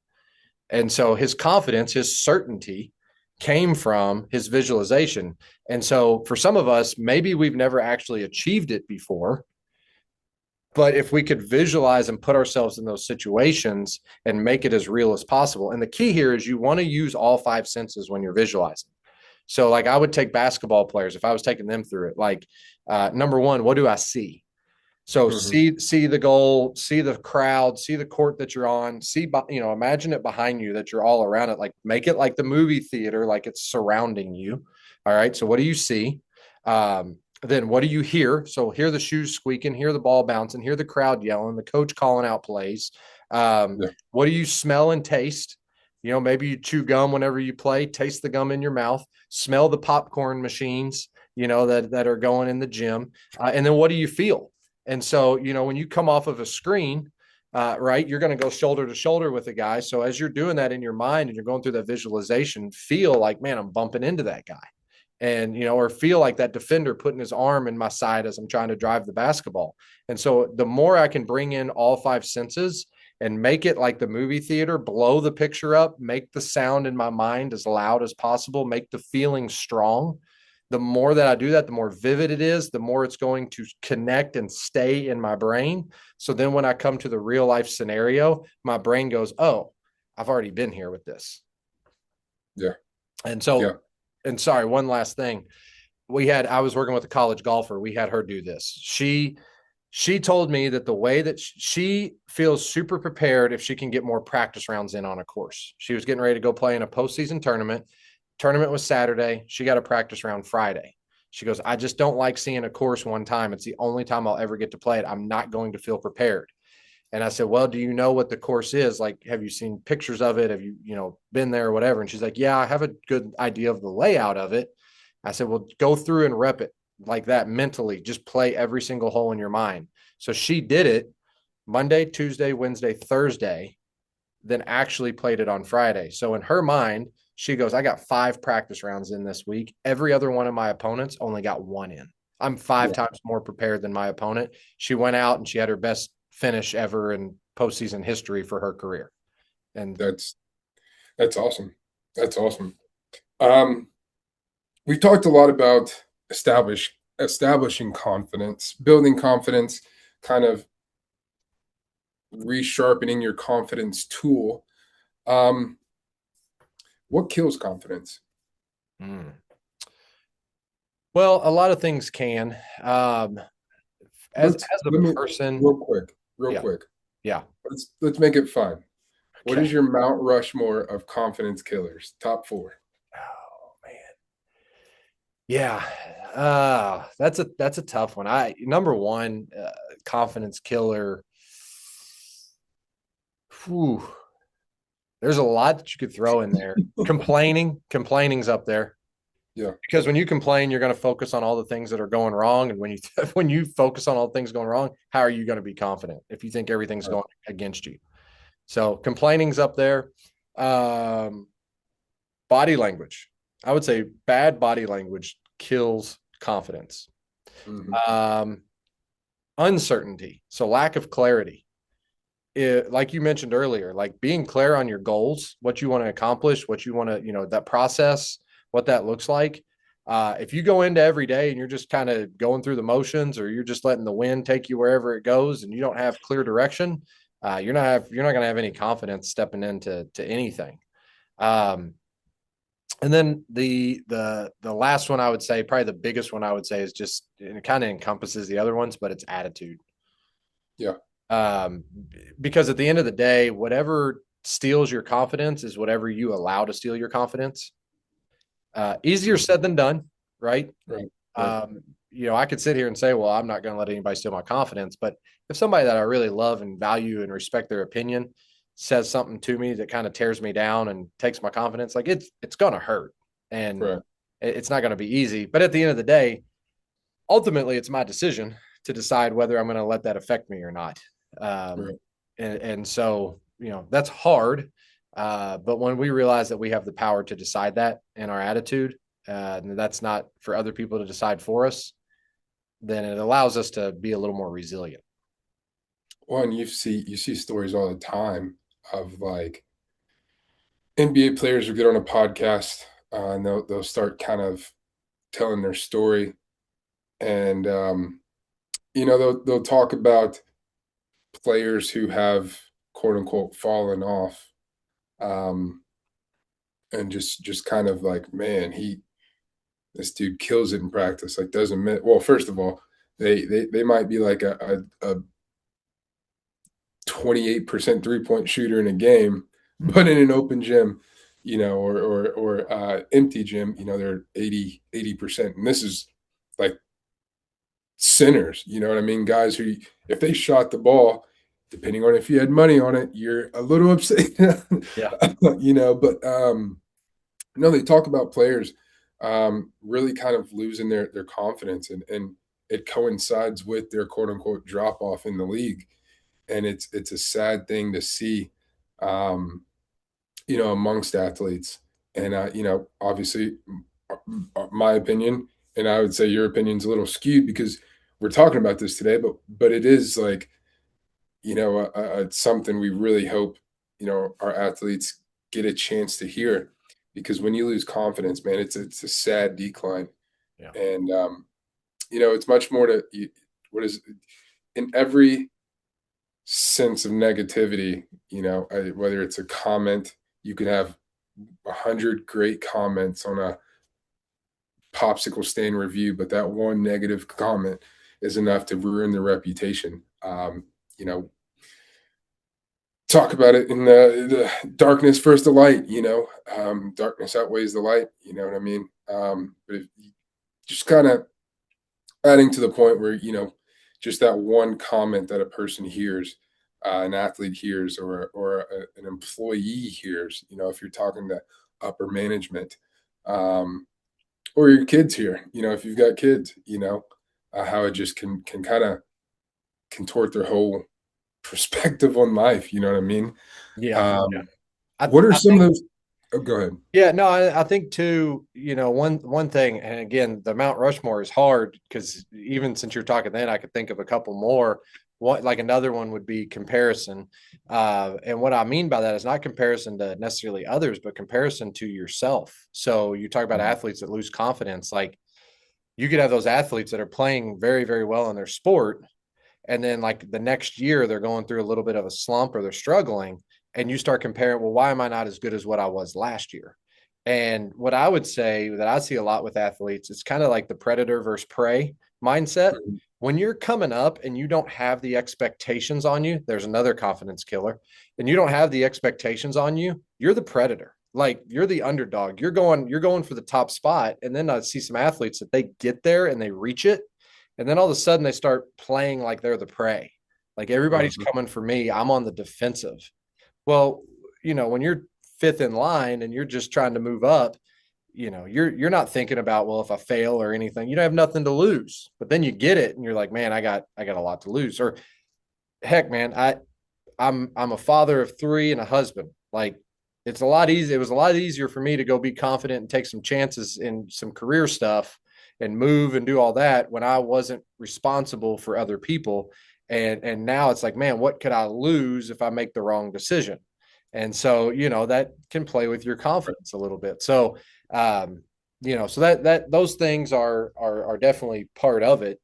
And so his confidence, his certainty came from his visualization. And so for some of us, maybe we've never actually achieved it before, but if we could visualize and put ourselves in those situations and make it as real as possible. And the key here is you want to use all 5 senses when you're visualizing. So like I would take basketball players, if I was taking them through it, like number one, what do I see? So see the goal, see the crowd, see the court that you're on, imagine it behind you, that you're all around it, like make it like the movie theater, like it's surrounding you. All right. So what do you see? Then what do you hear? So hear the shoes squeaking, hear the ball bouncing, hear the crowd yelling, the coach calling out plays. Yeah. What do you smell and taste? Maybe you chew gum whenever you play, taste the gum in your mouth, smell the popcorn machines, that are going in the gym. And then what do you feel? And so, when you come off of a screen, right, you're going to go shoulder to shoulder with a guy. So as you're doing that in your mind and you're going through that visualization, feel like, man, I'm bumping into that guy. And, or feel like that defender putting his arm in my side as I'm trying to drive the basketball. And so the more I can bring in all five senses and make it like the movie theater, blow the picture up, make the sound in my mind as loud as possible, make the feeling strong. The more that I do that, the more vivid it is, the more it's going to connect and stay in my brain. So then when I come to the real life scenario, my brain goes, oh, I've already been here with this. Yeah. And so, yeah. And sorry, one last thing. I was working with a college golfer. We had her do this. She told me that the way that she feels super prepared if she can get more practice rounds in on a course. She was getting ready to go play in a postseason tournament. Tournament was Saturday. She got a practice round Friday. She goes, I just don't like seeing a course one time. It's the only time I'll ever get to play it. I'm not going to feel prepared. And I said, well, do you know what the course is? Like, have you seen pictures of it? Have you, been there or whatever? And she's like, yeah, I have a good idea of the layout of it. I said, well, go through and rep it like that mentally. Just play every single hole in your mind. So she did it Monday, Tuesday, Wednesday, Thursday, then actually played it on Friday. So in her mind, she goes, I got 5 practice rounds in this week. Every other one of my opponents only got 1 in. I'm 5 times more prepared than my opponent. She went out and she had her best finish ever in postseason history for her career. And that's awesome. That's awesome. We've talked a lot about establishing confidence, building confidence, kind of resharpening your confidence tool. What kills confidence? Well, a lot of things can. As a person, real quick. Yeah. Let's make it fun. Okay. What is your Mount Rushmore of confidence killers? Top 4. Oh man. Yeah. That's a tough one. Number one, confidence killer. Whew. There's a lot that you could throw in there. Complaining's up there. Yeah. Because when you complain, you're going to focus on all the things that are going wrong. And when you focus on all the things going wrong, how are you going to be confident if you think everything's going against you? So complaining's up there. Body language. I would say bad body language kills confidence. Mm-hmm. Uncertainty. So lack of clarity. Like you mentioned earlier, like being clear on your goals, what you want to accomplish, what you want to, that process, what that looks like. If you go into every day and you're just kind of going through the motions, or you're just letting the wind take you wherever it goes, and you don't have clear direction, you're not going to have any confidence stepping into anything. And then the last one I would say, probably the biggest one I would say, is just, it kind of encompasses the other ones, but it's attitude. Yeah. Because at the end of the day, whatever steals your confidence is whatever you allow to steal your confidence. Easier said than done, right? Right. I could sit here and say, well, I'm not going to let anybody steal my confidence. But if somebody that I really love and value and respect their opinion says something to me that kind of tears me down and takes my confidence, like it's going to hurt, and it's not going to be easy. But at the end of the day, ultimately, it's my decision to decide whether I'm going to let that affect me or not. And so, that's hard. But when we realize that we have the power to decide that in our attitude, and that's not for other people to decide for us, then it allows us to be a little more resilient. Well, and you see stories all the time of like NBA players who get on a podcast, and they'll start kind of telling their story, and they'll talk about players who have quote unquote fallen off, and just kind of like, man, this dude kills it in practice. Like, doesn't miss. Well, first of all, they might be like a 28% 3-point shooter in a game, but in an open gym, or empty gym, they're 80%. And this is like sinners. You know what I mean? Guys who, if they shot the ball, depending on if you had money on it, you're a little upset. Yeah. But no, they talk about players really kind of losing their confidence, and it coincides with their quote unquote drop off in the league, and it's a sad thing to see, um, amongst athletes, and obviously, my opinion, and I would say your opinion's a little skewed because we're talking about this today, but it is like, it's something we really hope, our athletes get a chance to hear, because when you lose confidence, man, it's a sad decline. Yeah. And, it's much more to what is in every sense of negativity, whether it's a comment, you could have 100 great comments on a popsicle stand review, but that one negative comment is enough to ruin the reputation. Talk about it in the darkness versus the light, darkness outweighs the light, you know what I mean? But just kind of adding to the point where, just that one comment that a person hears, an athlete hears, an employee hears, if you're talking to upper management, or your kids here, if you've got kids, how it just can kind of contort their whole perspective on life. You know what I mean? Yeah. Yeah. What are I some think, of those? Oh, go ahead. yeah, no, I think too, one thing, and again, the Mount Rushmore is hard because even since you're talking then, I could think of a couple more. Like another one would be comparison. And what I mean by that is not comparison to necessarily others, but comparison to yourself. So you talk about athletes that lose confidence. Like you could have those athletes that are playing very, very well in their sport, and then like the next year they're going through a little bit of a slump or they're struggling, and you start comparing, well, why am I not as good as what I was last year? And what I would say that I see a lot with athletes, it's kind of like the predator versus prey mindset. Mhm. When you're coming up and you don't have the expectations on you, there's another confidence killer, and you don't have the expectations on you, you're the predator. Like you're the underdog. You're going for the top spot. And then I see some athletes that they get there and they reach it, and then all of a sudden they start playing like they're the prey. Like everybody's Mhm. coming for me. I'm on the defensive. Well, when you're fifth in line and you're just trying to move up, you're not thinking about, well, if I fail or anything, you don't have nothing to lose. But then you get it and you're like, man, I got a lot to lose. Or heck, man, I'm a father of three and a husband. Like it's a lot easy. It was a lot easier for me to go be confident and take some chances in some career stuff and move and do all that when I wasn't responsible for other people. And now it's like, man, what could I lose if I make the wrong decision? And so, that can play with your confidence a little bit. So, so that those things are definitely part of it,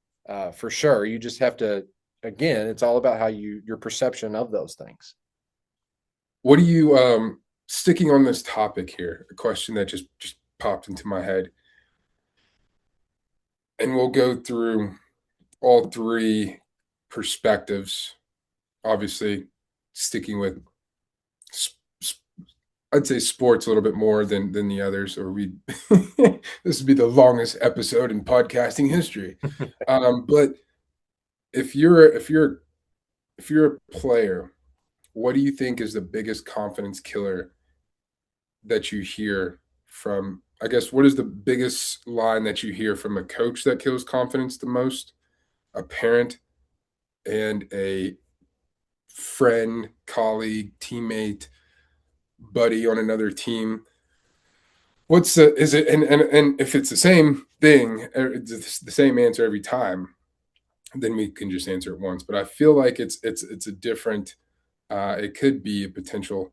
for sure. You just have to, again, it's all about how your perception of those things. What do you sticking on this topic here? A question that just popped into my head, and we'll go through all three perspectives. Obviously, sticking with I'd say sports a little bit more than the others, or we this would be the longest episode in podcasting history. But if you're a player, what do you think is the biggest confidence killer that you hear from? I guess, what is the biggest line that you hear from a coach that kills confidence the most, a parent, and a friend, colleague, teammate, buddy on another team? What's the is it and if it's the same thing, it's the same answer every time, then we can just answer it once. But I feel like it's a different. It could be a potentially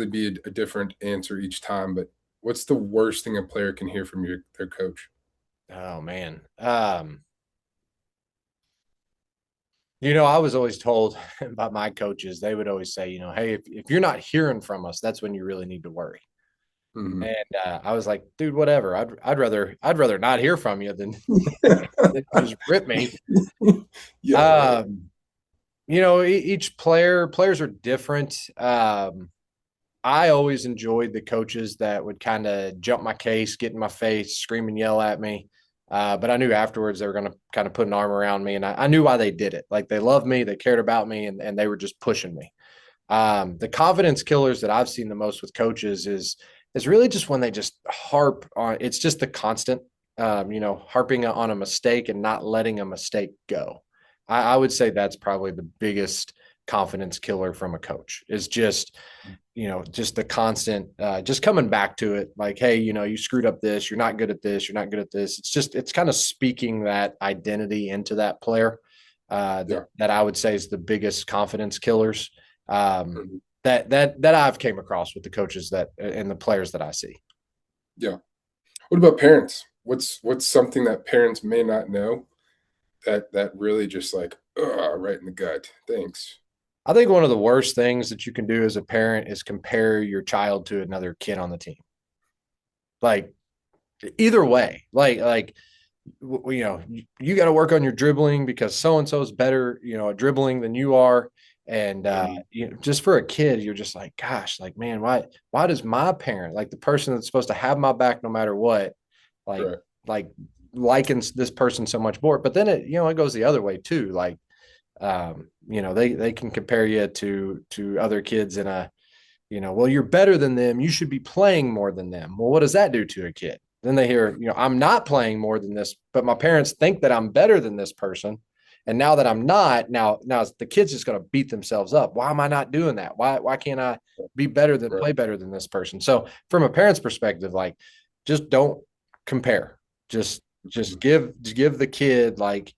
be a different answer each time. But what's the worst thing a player can hear from their coach? Oh man. I was always told by my coaches, they would always say, hey, if you're not hearing from us, that's when you really need to worry. Mhm. And I was like, dude, whatever. I'd rather not hear from you than, than just rip me. Yeah, right. Each players are different. I always enjoyed the coaches that would kind of jump my case, get in my face, scream and yell at me. But I knew afterwards they were going to kind of put an arm around me, and I knew why they did it. Like they loved me, they cared about me, and they were just pushing me. The confidence killers that I've seen the most with coaches is really just when they just harp on. It's just the constant, harping on a mistake and not letting a mistake go. I would say that's probably the biggest confidence killer from a coach is just the constant, just coming back to it. Like, hey, you screwed up this. You're not good at this. You're not good at this. It's kind of speaking that identity into that player. That I would say is the biggest confidence killers that I've came across with the coaches and the players that I see. Yeah. What about parents? What's something that parents may not know that really just like right in the gut? Thanks. I think one of the worst things that you can do as a parent is compare your child to another kid on the team. Like either way, you got to work on your dribbling because so and so is better, at dribbling than you are. And just for a kid, you're just like, gosh, like, man, why does my parent, like the person that's supposed to have my back no matter what, like Right. like likens this person so much more? But then it goes the other way too. Like they can compare you to other kids in well, you're better than them. You should be playing more than them. Well, what does that do to a kid? Then they hear, I'm not playing more than this, but my parents think that I'm better than this person. And now that I'm not, now the kid's just going to beat themselves up. Why am I not doing that? Why can't I be better than play better than this person? So from a parent's perspective, like just don't compare. Just give the kid like,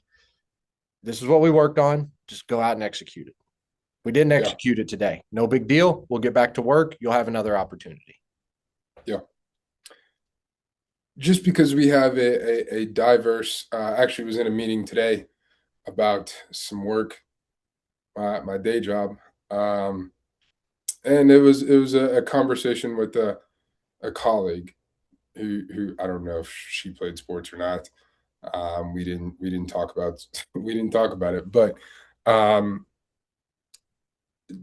this is what we worked on. Just go out and execute it. We didn't execute it today. No big deal. We'll get back to work. You'll have another opportunity. Yeah. Just because we have a diverse, actually was in a meeting today about some work, my day job. And it was a conversation with a colleague who I don't know if she played sports or not. We didn't talk about we didn't talk about it, but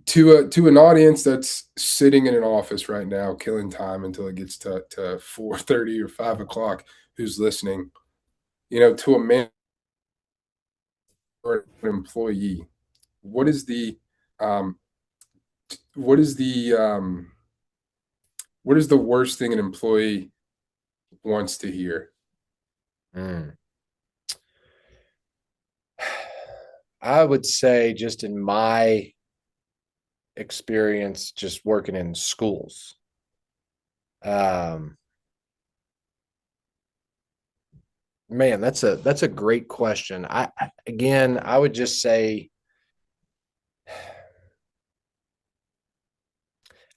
to an audience that's sitting in an office right now, killing time until it gets to 4:30 or 5 o'clock, who's listening, to a man or an employee, what is the um, what is the what is the worst thing an employee wants to hear? Mm. I would say just in my experience, just working in schools, man, that's a great question. I would just say,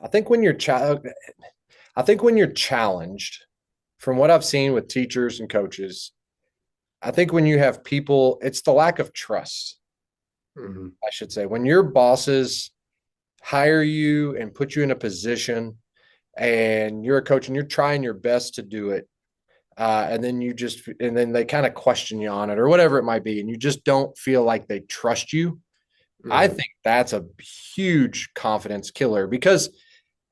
I think when you're challenged, from what I've seen with teachers and coaches, I think when you have people, it's the lack of trust. Mm-hmm. I should say, when your bosses hire you and put you in a position and you're a coach and you're trying your best to do it, and then they kind of question you on it or whatever it might be, and you just don't feel like they trust you. Mm-hmm. I think that's a huge confidence killer because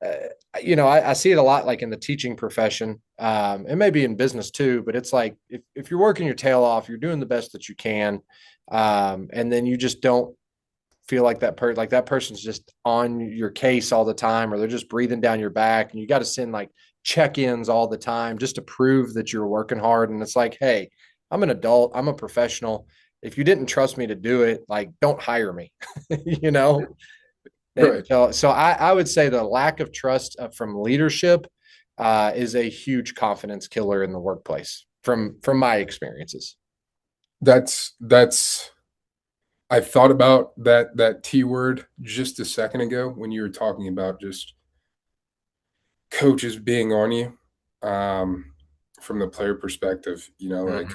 I see it a lot, like in the teaching profession, it may be in business too, but it's like, if you're working your tail off, you're doing the best that you can. And then you just don't feel like that person's just on your case all the time, or they're just breathing down your back, and you got to send like check-ins all the time just to prove that you're working hard. And it's like, hey, I'm an adult, I'm a professional. If you didn't trust me to do it, like, don't hire me, Right. So I would say the lack of trust from leadership is a huge confidence killer in the workplace from my experiences. That's I thought about that T word just a second ago when you were talking about just coaches being on you, from the player perspective. Like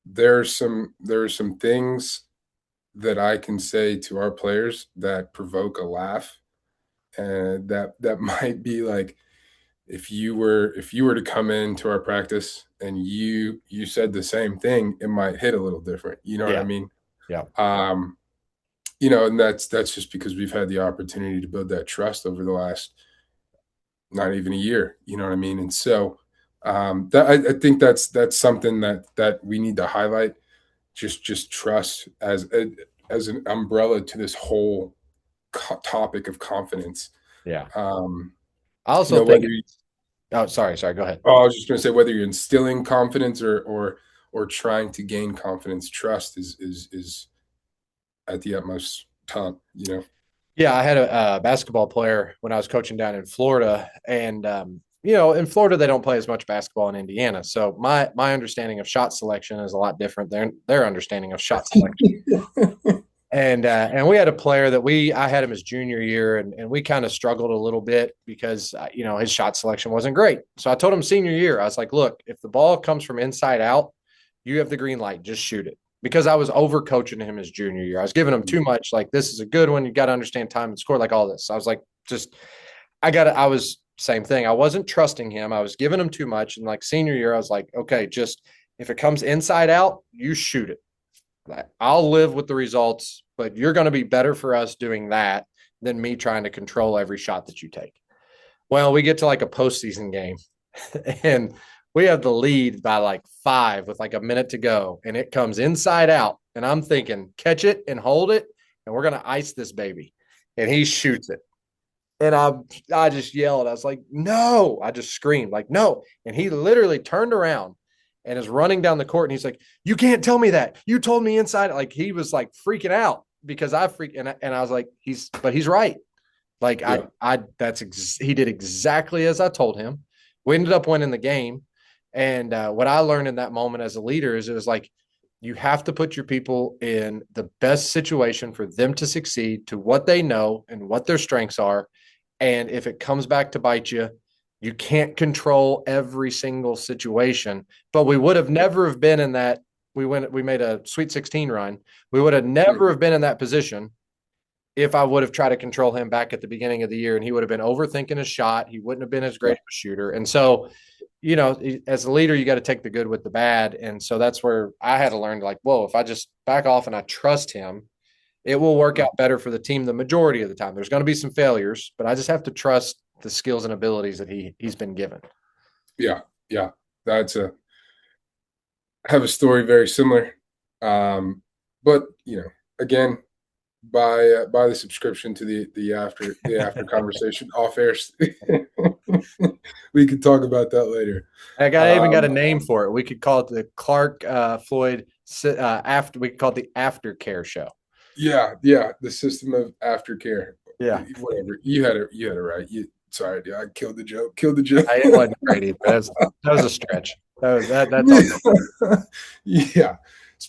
there are some things that I can say to our players that provoke a laugh, and that might be like, if you were to come into our practice and you said the same thing, it might hit a little different. You know what I mean? Yeah. And that's just because we've had the opportunity to build that trust over the last not even a year. You know what I mean? And so I think that's something that we need to highlight. Just trust as an umbrella to this whole topic of confidence. Yeah. Um, I also think, whether sorry, go ahead. I was just going to say, whether you're instilling confidence or trying to gain confidence, trust is at the utmost top. Yeah, I had a basketball player when I was coaching down in Florida, and in Florida they don't play as much basketball in Indiana. So my understanding of shot selection is a lot different than their understanding of shot selection. And we had a player that I had him his junior year, and we kind of struggled a little bit because his shot selection wasn't great. So I told him senior year, I was like, look, if the ball comes from inside out, you have the green light, just shoot it. Because I was over coaching him his junior year. I was giving him too much. Like, this is a good one. You got to understand time and score, like all this. I was like, I was same thing. I wasn't trusting him. I was giving him too much. And like senior year, I was like, okay, just if it comes inside out, you shoot it. I'll live with the results, but you're going to be better for us doing that than me trying to control every shot that you take. Well, we get to like a postseason game and we have the lead by like 5 with like a minute to go, and it comes inside out. And I'm thinking, catch it and hold it, and we're going to ice this baby. And he shoots it. And I just yelled. I was like, no. I just screamed, like, no. And he literally turned around and is running down the court. And he's like, you can't tell me that. You told me inside. Like, he was like freaking out because I freaked. And I was like, he's right. Like, yeah. He did exactly as I told him. We ended up winning the game. And what I learned in that moment as a leader is it was like, you have to put your people in the best situation for them to succeed to what they know and what their strengths are. And if it comes back to bite you, you can't control every single situation. But we would have never have been in that. We made a Sweet 16 run. We would have never have been in that position if I would have tried to control him back at the beginning of the year, and he would have been overthinking his shot. He wouldn't have been as great of a shooter. And so, as a leader, you got to take the good with the bad. And so that's where I had to learn, like, whoa, if I just back off and I trust him, it will work out better for the team the majority of the time. There's going to be some failures, but I just have to trust the skills and abilities that he's been given. Yeah. I have a story very similar. But again, buy the subscription to the after conversation off air. We could talk about that later. I even got a name for it. We could call it the Clark Floyd after. We could call it the aftercare show. Yeah, the system of aftercare. Yeah, whatever. You had it right. Sorry, dude, I killed the joke. It wasn't great either. That was a stretch. That's all. Yeah.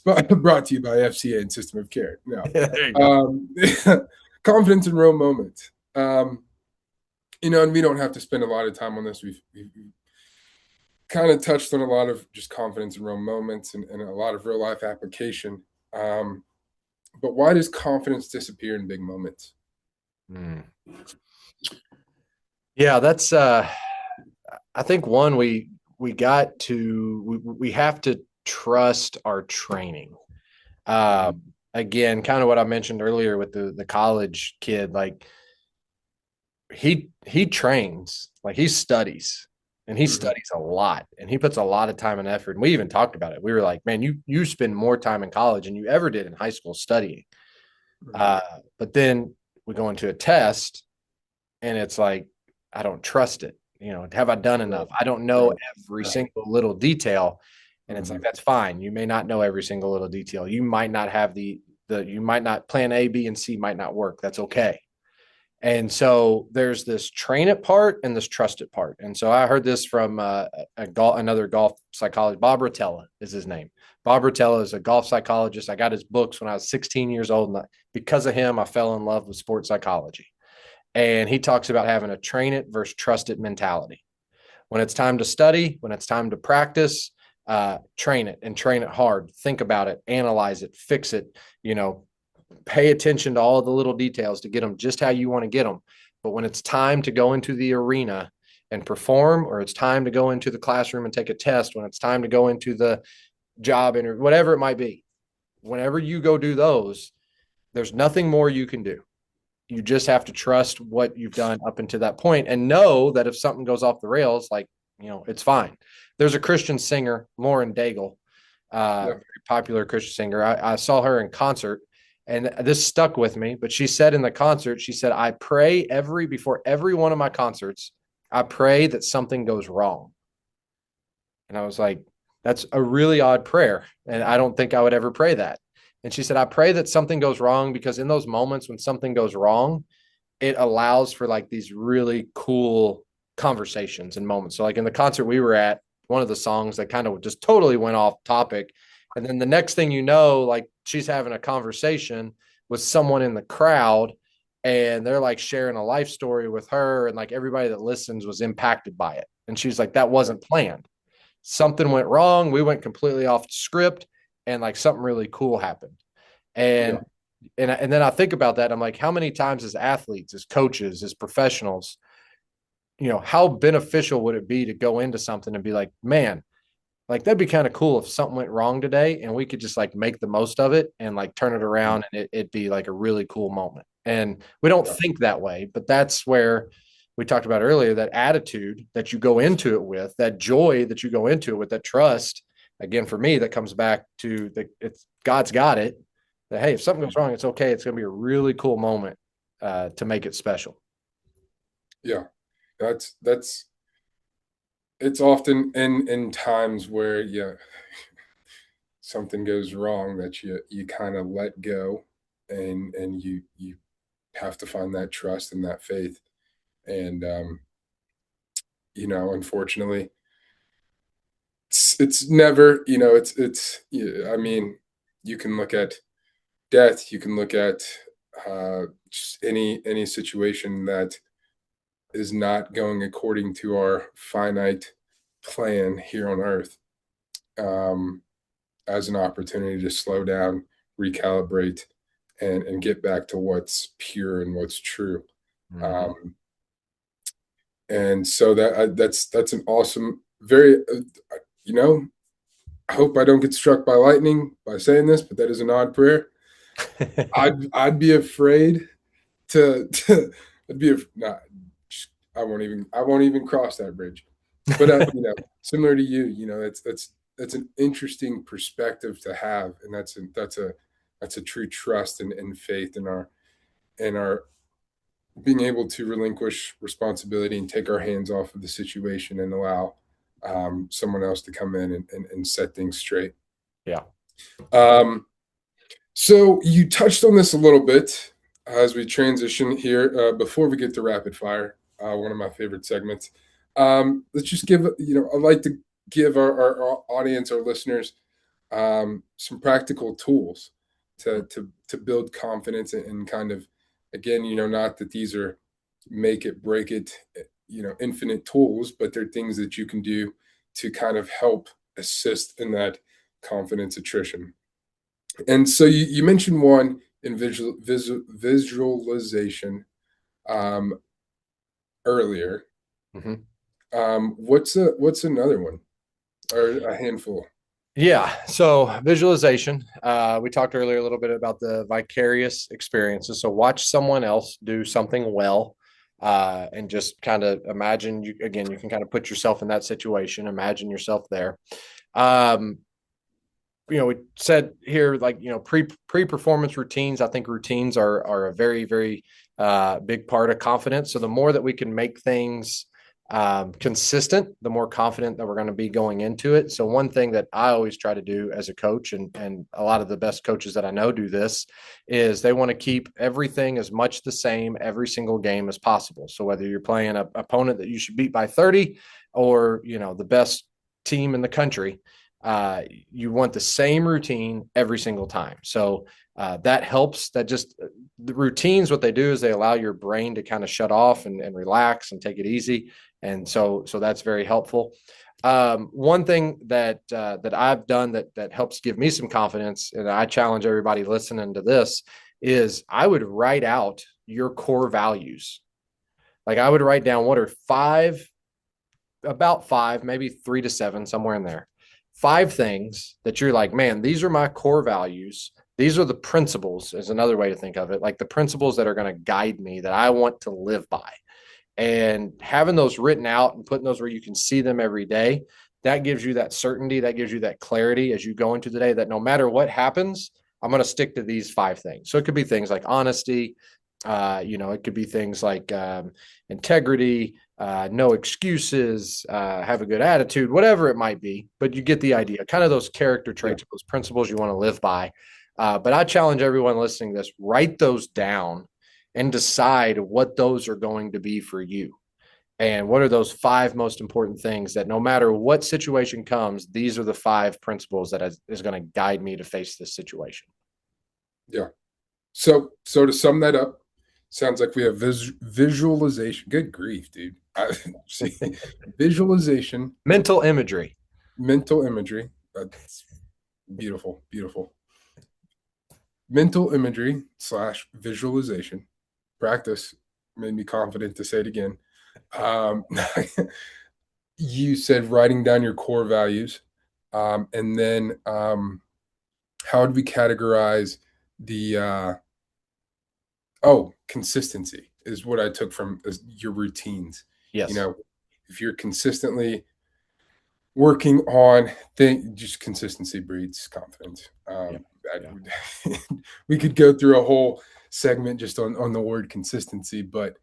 Brought to you by FCA and System of Care. No. Confidence in real moments. And we don't have to spend a lot of time on this. We've kind of touched on a lot of just confidence in real moments and a lot of real life application. But why does confidence disappear in big moments? Yeah, that's I think one we have to trust our training. Again, kind of what I mentioned earlier with the college kid, like he trains, like he studies, and he studies a lot, and he puts a lot of time and effort. And we even talked about it. We were like, man, you spend more time in college than you ever did in high school studying. But then we go into a test and it's like, I don't trust it. Have I done enough? I don't know every single little detail. And it's like, that's fine. You may not know every single little detail. You might not have you might not plan A, B, and C might not work. That's okay. And so there's this train it part and this trust it part. And so I heard this from another golf psychologist. Bob Rotella is his name. Bob Rotella is a golf psychologist. I got his books when I was 16 years old. And because of him, I fell in love with sports psychology. And he talks about having a train it versus trust it mentality. When it's time to study, when it's time to practice, train it and train it hard. Think about it, analyze it, fix it, pay attention to all the little details to get them just how you want to get them. But when it's time to go into the arena and perform, or it's time to go into the classroom and take a test, when it's time to go into the job interview, whatever it might be, whenever you go do those, there's nothing more you can do. You just have to trust what you've done up until that point and know that if something goes off the rails, like, it's fine. there's a Christian singer, Lauren Daigle, very popular Christian singer. I saw her in concert, and this stuck with me. But she said in the concert, she said, "I pray before every one of my concerts, I pray that something goes wrong." And I was like, "That's a really odd prayer, and I don't think I would ever pray that." And she said, "I pray that something goes wrong because in those moments when something goes wrong, it allows for like these really cool conversations and moments." So like in the concert we were at, one of the songs that kind of just totally went off topic. And then the next thing you know, like she's having a conversation with someone in the crowd, and they're like sharing a life story with her. And like everybody that listens was impacted by it. And she's like, that wasn't planned. Something went wrong. We went completely off script, and like something really cool happened. And and then I think about that. I'm like, how many times as athletes, as coaches, as professionals, how beneficial would it be to go into something and be like, man, like that'd be kind of cool if something went wrong today and we could just like make the most of it and like turn it around, and it'd be like a really cool moment. And we don't think that way, but that's where we talked about earlier, that attitude that you go into it with, that joy that you go into it with, that trust. Again, for me, that comes back to it's God's got it. That, hey, if something goes wrong, it's okay. It's going to be a really cool moment to make it special. Yeah, that's it's often in times where something goes wrong that you kind of let go, and you have to find that trust and that faith. And unfortunately, it's never, it's I mean, you can look at death, you can look at just any situation that is not going according to our finite plan here on earth, as an opportunity to slow down, recalibrate, and get back to what's pure and what's true. Mm-hmm. And so that's an awesome, very, I hope I don't get struck by lightning by saying this, but that is an odd prayer. I'd be afraid to I'd be not. I won't even cross that bridge. But similar to you, that's an interesting perspective to have, and that's a true trust and faith in our being able to relinquish responsibility and take our hands off of the situation and allow someone else to come in and set things straight. Yeah. So you touched on this a little bit as we transition here. Before we get to rapid fire, one of my favorite segments. Let's just give, I'd like to give our audience, our listeners, some practical tools to build confidence and kind of, again, not that these are make it, break it, infinite tools, but they're things that you can do to kind of help assist in that confidence attrition. And so you mentioned one in visualization earlier. Mm-hmm. What's another one, or a handful? Yeah. So visualization, we talked earlier a little bit about the vicarious experiences. So watch someone else do something well, and just kind of imagine you can kind of put yourself in that situation, imagine yourself there. We said here, like, pre-performance routines. I think routines are a very, very big part of confidence. So the more that we can make things consistent, the more confident that we're going to be going into it. So one thing that I always try to do as a coach, and a lot of the best coaches that I know do this, is they want to keep everything as much the same every single game as possible. So whether you're playing an opponent that you should beat by 30 or, the best team in the country, you want the same routine every single time. So that helps. That just the routines, what they do is they allow your brain to kind of shut off and relax and take it easy. And so that's very helpful. One thing that I've done that helps give me some confidence, and I challenge everybody listening to this, is I would write out your core values. Like I would write down what are about five, maybe 3 to 7, somewhere in there. 5 things that you're like, man, these are my core values. These are the principles, is another way to think of it, like the principles that are going to guide me, that I want to live by. And having those written out and putting those where you can see them every day, that gives you that certainty, that gives you that clarity as you go into the day, that no matter what happens, I'm going to stick to these 5 things. So it could be things like honesty, it could be things like integrity, no excuses, have a good attitude, whatever it might be. But you get the idea, kind of those character traits, those principles you want to live by. But I challenge everyone listening to this, write those down and decide what those are going to be for you. And what are those 5 most important things that no matter what situation comes, these are the 5 principles that is going to guide me to face this situation. Yeah. So to sum that up, sounds like we have visualization. Good grief, dude. Visualization. Mental imagery. That's beautiful, beautiful. Mental imagery / visualization. Practice made me confident to say it again. You said writing down your core values. And then how would we categorize the consistency is what I took from your routines. Yes. If you're consistently working on things, just consistency breeds confidence. We could go through a whole segment just on the word consistency, but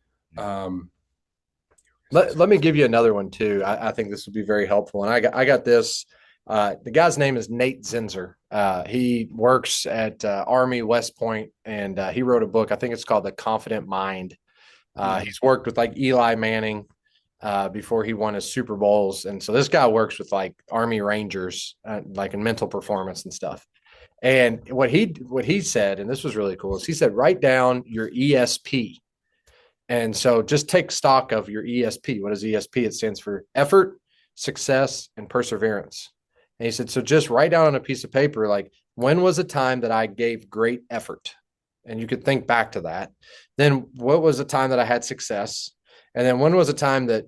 let me give you another one too. I think this would be very helpful. And I got this. The guy's name is Nate Zinzer. He works at Army West Point, and he wrote a book. I think it's called The Confident Mind. He's worked with like Eli Manning before he won his Super Bowls. And so this guy works with like Army Rangers, like in mental performance and stuff. And what he said, and this was really cool, is he said, write down your ESP. And so just take stock of your ESP. What is ESP? It stands for effort, success, and perseverance. And he said, so just write down on a piece of paper, like, when was a time that I gave great effort? And you could think back to that. Then what was a time that I had success? And then when was a time that,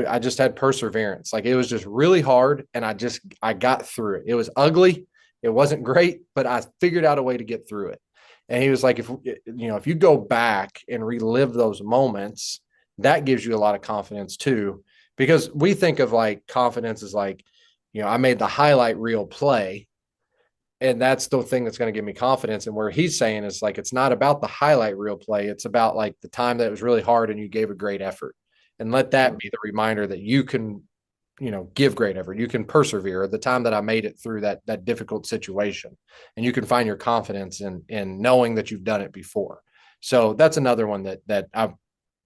I just had perseverance? Like, it was just really hard, and I got through it. It was ugly. It wasn't great, but I figured out a way to get through it. And he was like, if you go back and relive those moments, that gives you a lot of confidence too, because we think of like confidence as like, I made the highlight reel play, and that's the thing that's going to give me confidence. And where he's saying is like, it's not about the highlight reel play. It's about like the time that it was really hard and you gave a great effort, and let that be the reminder that you can, give great effort. You can persevere. The time that I made it through that difficult situation, and you can find your confidence in knowing that you've done it before. So that's another one that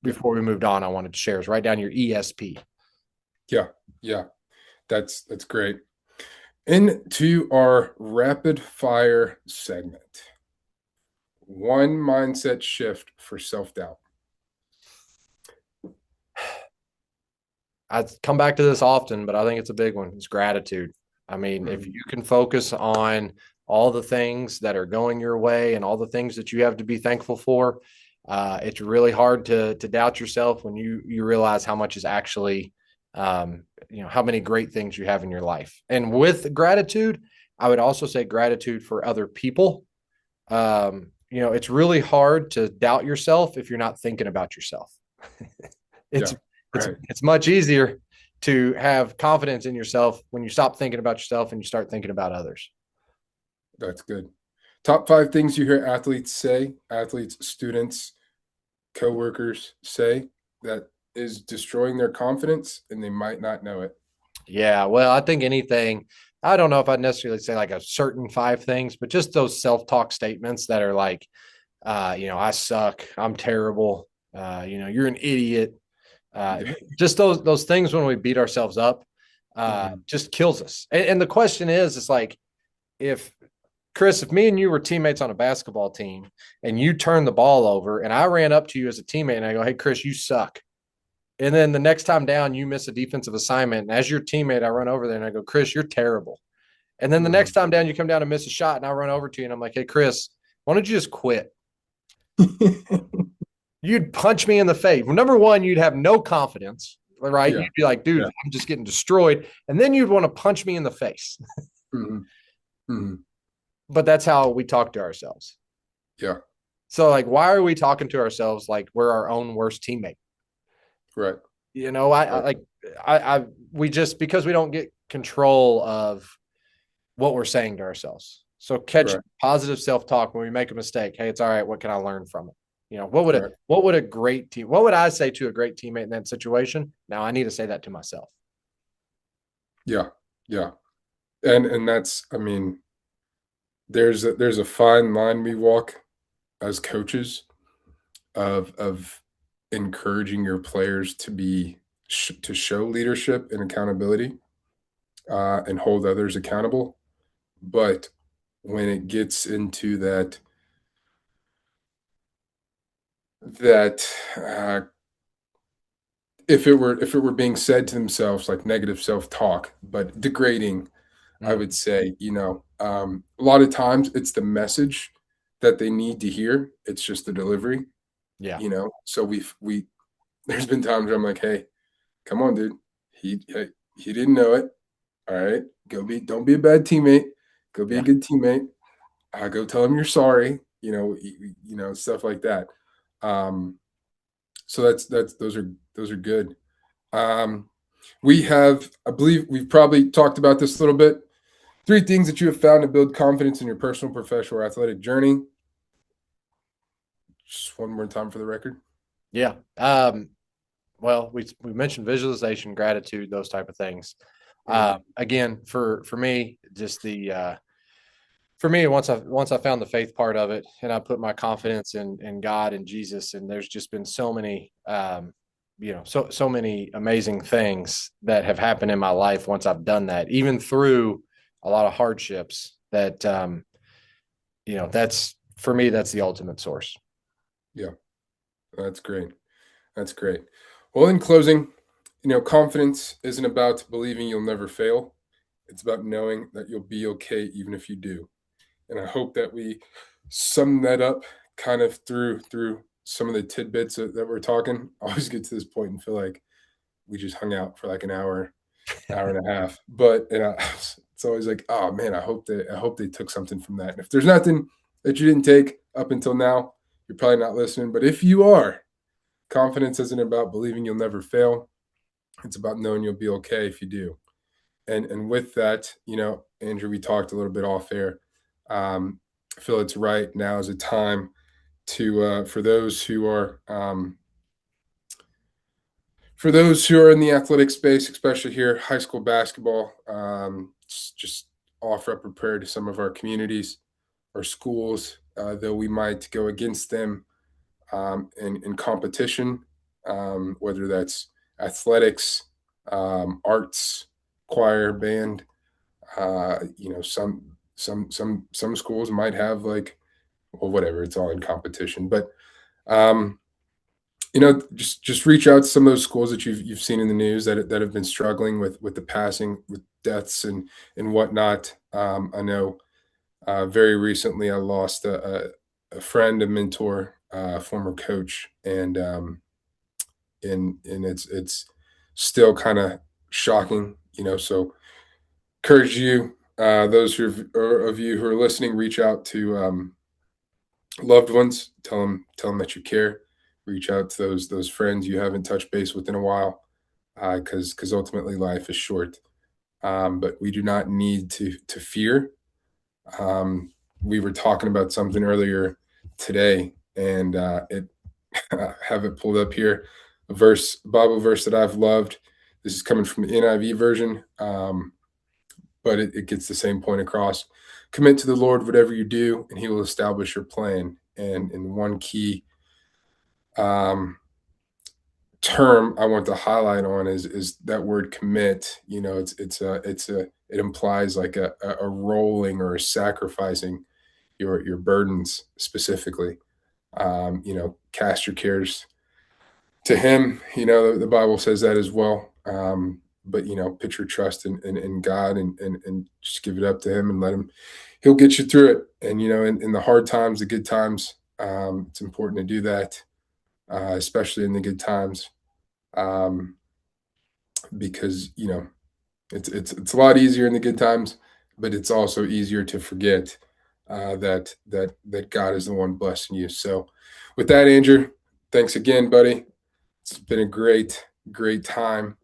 before we moved on, I wanted to share, is write down your ESP. Yeah. That's great. Into our rapid fire segment. One mindset shift for self-doubt. I come back to this often, but I think it's a big one. It's gratitude. I mean, if you can focus on all the things that are going your way and all the things that you have to be thankful for, it's really hard to doubt yourself when you realize how much is actually, how many great things you have in your life. And with gratitude, I would also say gratitude for other people. It's really hard to doubt yourself if you're not thinking about yourself. It's much easier to have confidence in yourself when you stop thinking about yourself and you start thinking about others. That's good. Top 5 things you hear athletes, students, coworkers say that is destroying their confidence, and they might not know it. Yeah, well, I think anything, I don't know if I'd necessarily say like a certain 5 things, but just those self-talk statements that are like, I suck, I'm terrible, you're an idiot. Just those things when we beat ourselves up just kills us. And the question is, it's like, if me and you were teammates on a basketball team and you turned the ball over and I ran up to you as a teammate and I go, hey, Chris, you suck. And then the next time down, you miss a defensive assignment. And as your teammate, I run over there and I go, Chris, you're terrible. And then the next time down, you come down and miss a shot and I run over to you and I'm like, hey, Chris, why don't you just quit? You'd punch me in the face. Well, number one, you'd have no confidence, right? Yeah. You'd be like, dude, I'm just getting destroyed. And then you'd want to punch me in the face. But that's how we talk to ourselves. Yeah. So like, why are we talking to ourselves like we're our own worst teammate? Right. We just, because we don't get control of what we're saying to ourselves. So catch Right. positive self-talk when we make a mistake. Hey, it's all right. What can I learn from it? You know, what would I say to a great teammate in that situation? Now I need to say that to myself. Yeah. Yeah. And that's, I mean, there's a fine line we walk as coaches of encouraging your players to to show leadership and accountability, and hold others accountable. But when it gets into that if it were being said to themselves like negative self-talk, but degrading, I would say, a lot of times it's the message that they need to hear. It's just the delivery, Yeah. So we there's been times where I'm like, hey, come on, dude. He didn't know it. All right. Don't be a bad teammate. Go be a good teammate. Go tell him you're sorry, stuff like that. So those are good. I believe we've probably talked about this a little bit. 3 things that you have found to build confidence in your personal, professional, or athletic journey. Just one more time for the record. Yeah. Well, we mentioned visualization, gratitude, those type of things. Again, for me, just for me, once I found the faith part of it, and I put my confidence in God and Jesus, and there's just been so many, so many amazing things that have happened in my life once I've done that, even through a lot of hardships. That's for me, that's the ultimate source. Yeah, that's great. That's great. Well, in closing, confidence isn't about believing you'll never fail. It's about knowing that you'll be okay even if you do. And I hope that we sum that up kind of through some of the tidbits that we're talking. I always get to this point and feel like we just hung out for like an hour and a half. But it's always like, oh man, I hope they took something from that. And if there's nothing that you didn't take up until now, you're probably not listening. But if you are, confidence isn't about believing you'll never fail. It's about knowing you'll be okay if you do. And with that, Andrew, we talked a little bit off air. I feel it's right now is a time to for those who are in the athletic space, especially here, high school basketball, just offer up a prayer to some of our communities or schools, though we might go against them in competition, whether that's athletics, arts, choir, band. Some schools might have like, well, whatever. It's all in competition, but um, just reach out to some of those schools that you've seen in the news that have been struggling with the passing, with deaths and whatnot. I know very recently I lost a friend, a mentor, a former coach, and it's still kind of shocking, So encourage you, those of you who are listening, reach out to loved ones. Tell them that you care. Reach out to those friends you haven't touched base with in a while, because ultimately life is short. But we do not need to fear. We were talking about something earlier today, and it I have it pulled up here. A Bible verse that I've loved. This is coming from the NIV version, but it gets the same point across. Commit to the Lord whatever you do, and He will establish your plan. And in one key term I want to highlight on is that word commit. It implies like a rolling or a sacrificing your burdens specifically. Cast your cares to Him. The Bible says that as well. But put your trust in God and just give it up to Him and let Him. He'll get you through it. And in the hard times, the good times, it's important to do that, especially in the good times, because it's a lot easier in the good times, but it's also easier to forget that God is the one blessing you. So, with that, Andrew, thanks again, buddy. It's been a great time.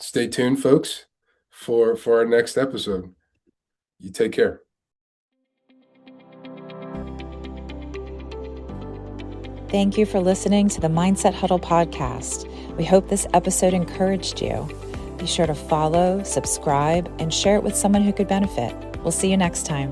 stay tuned, folks, for our next episode. You take care. Thank you for listening to the Mindset Huddle podcast. We hope this episode encouraged you. Be sure to follow, subscribe, and share it with someone who could benefit. We'll see you next time.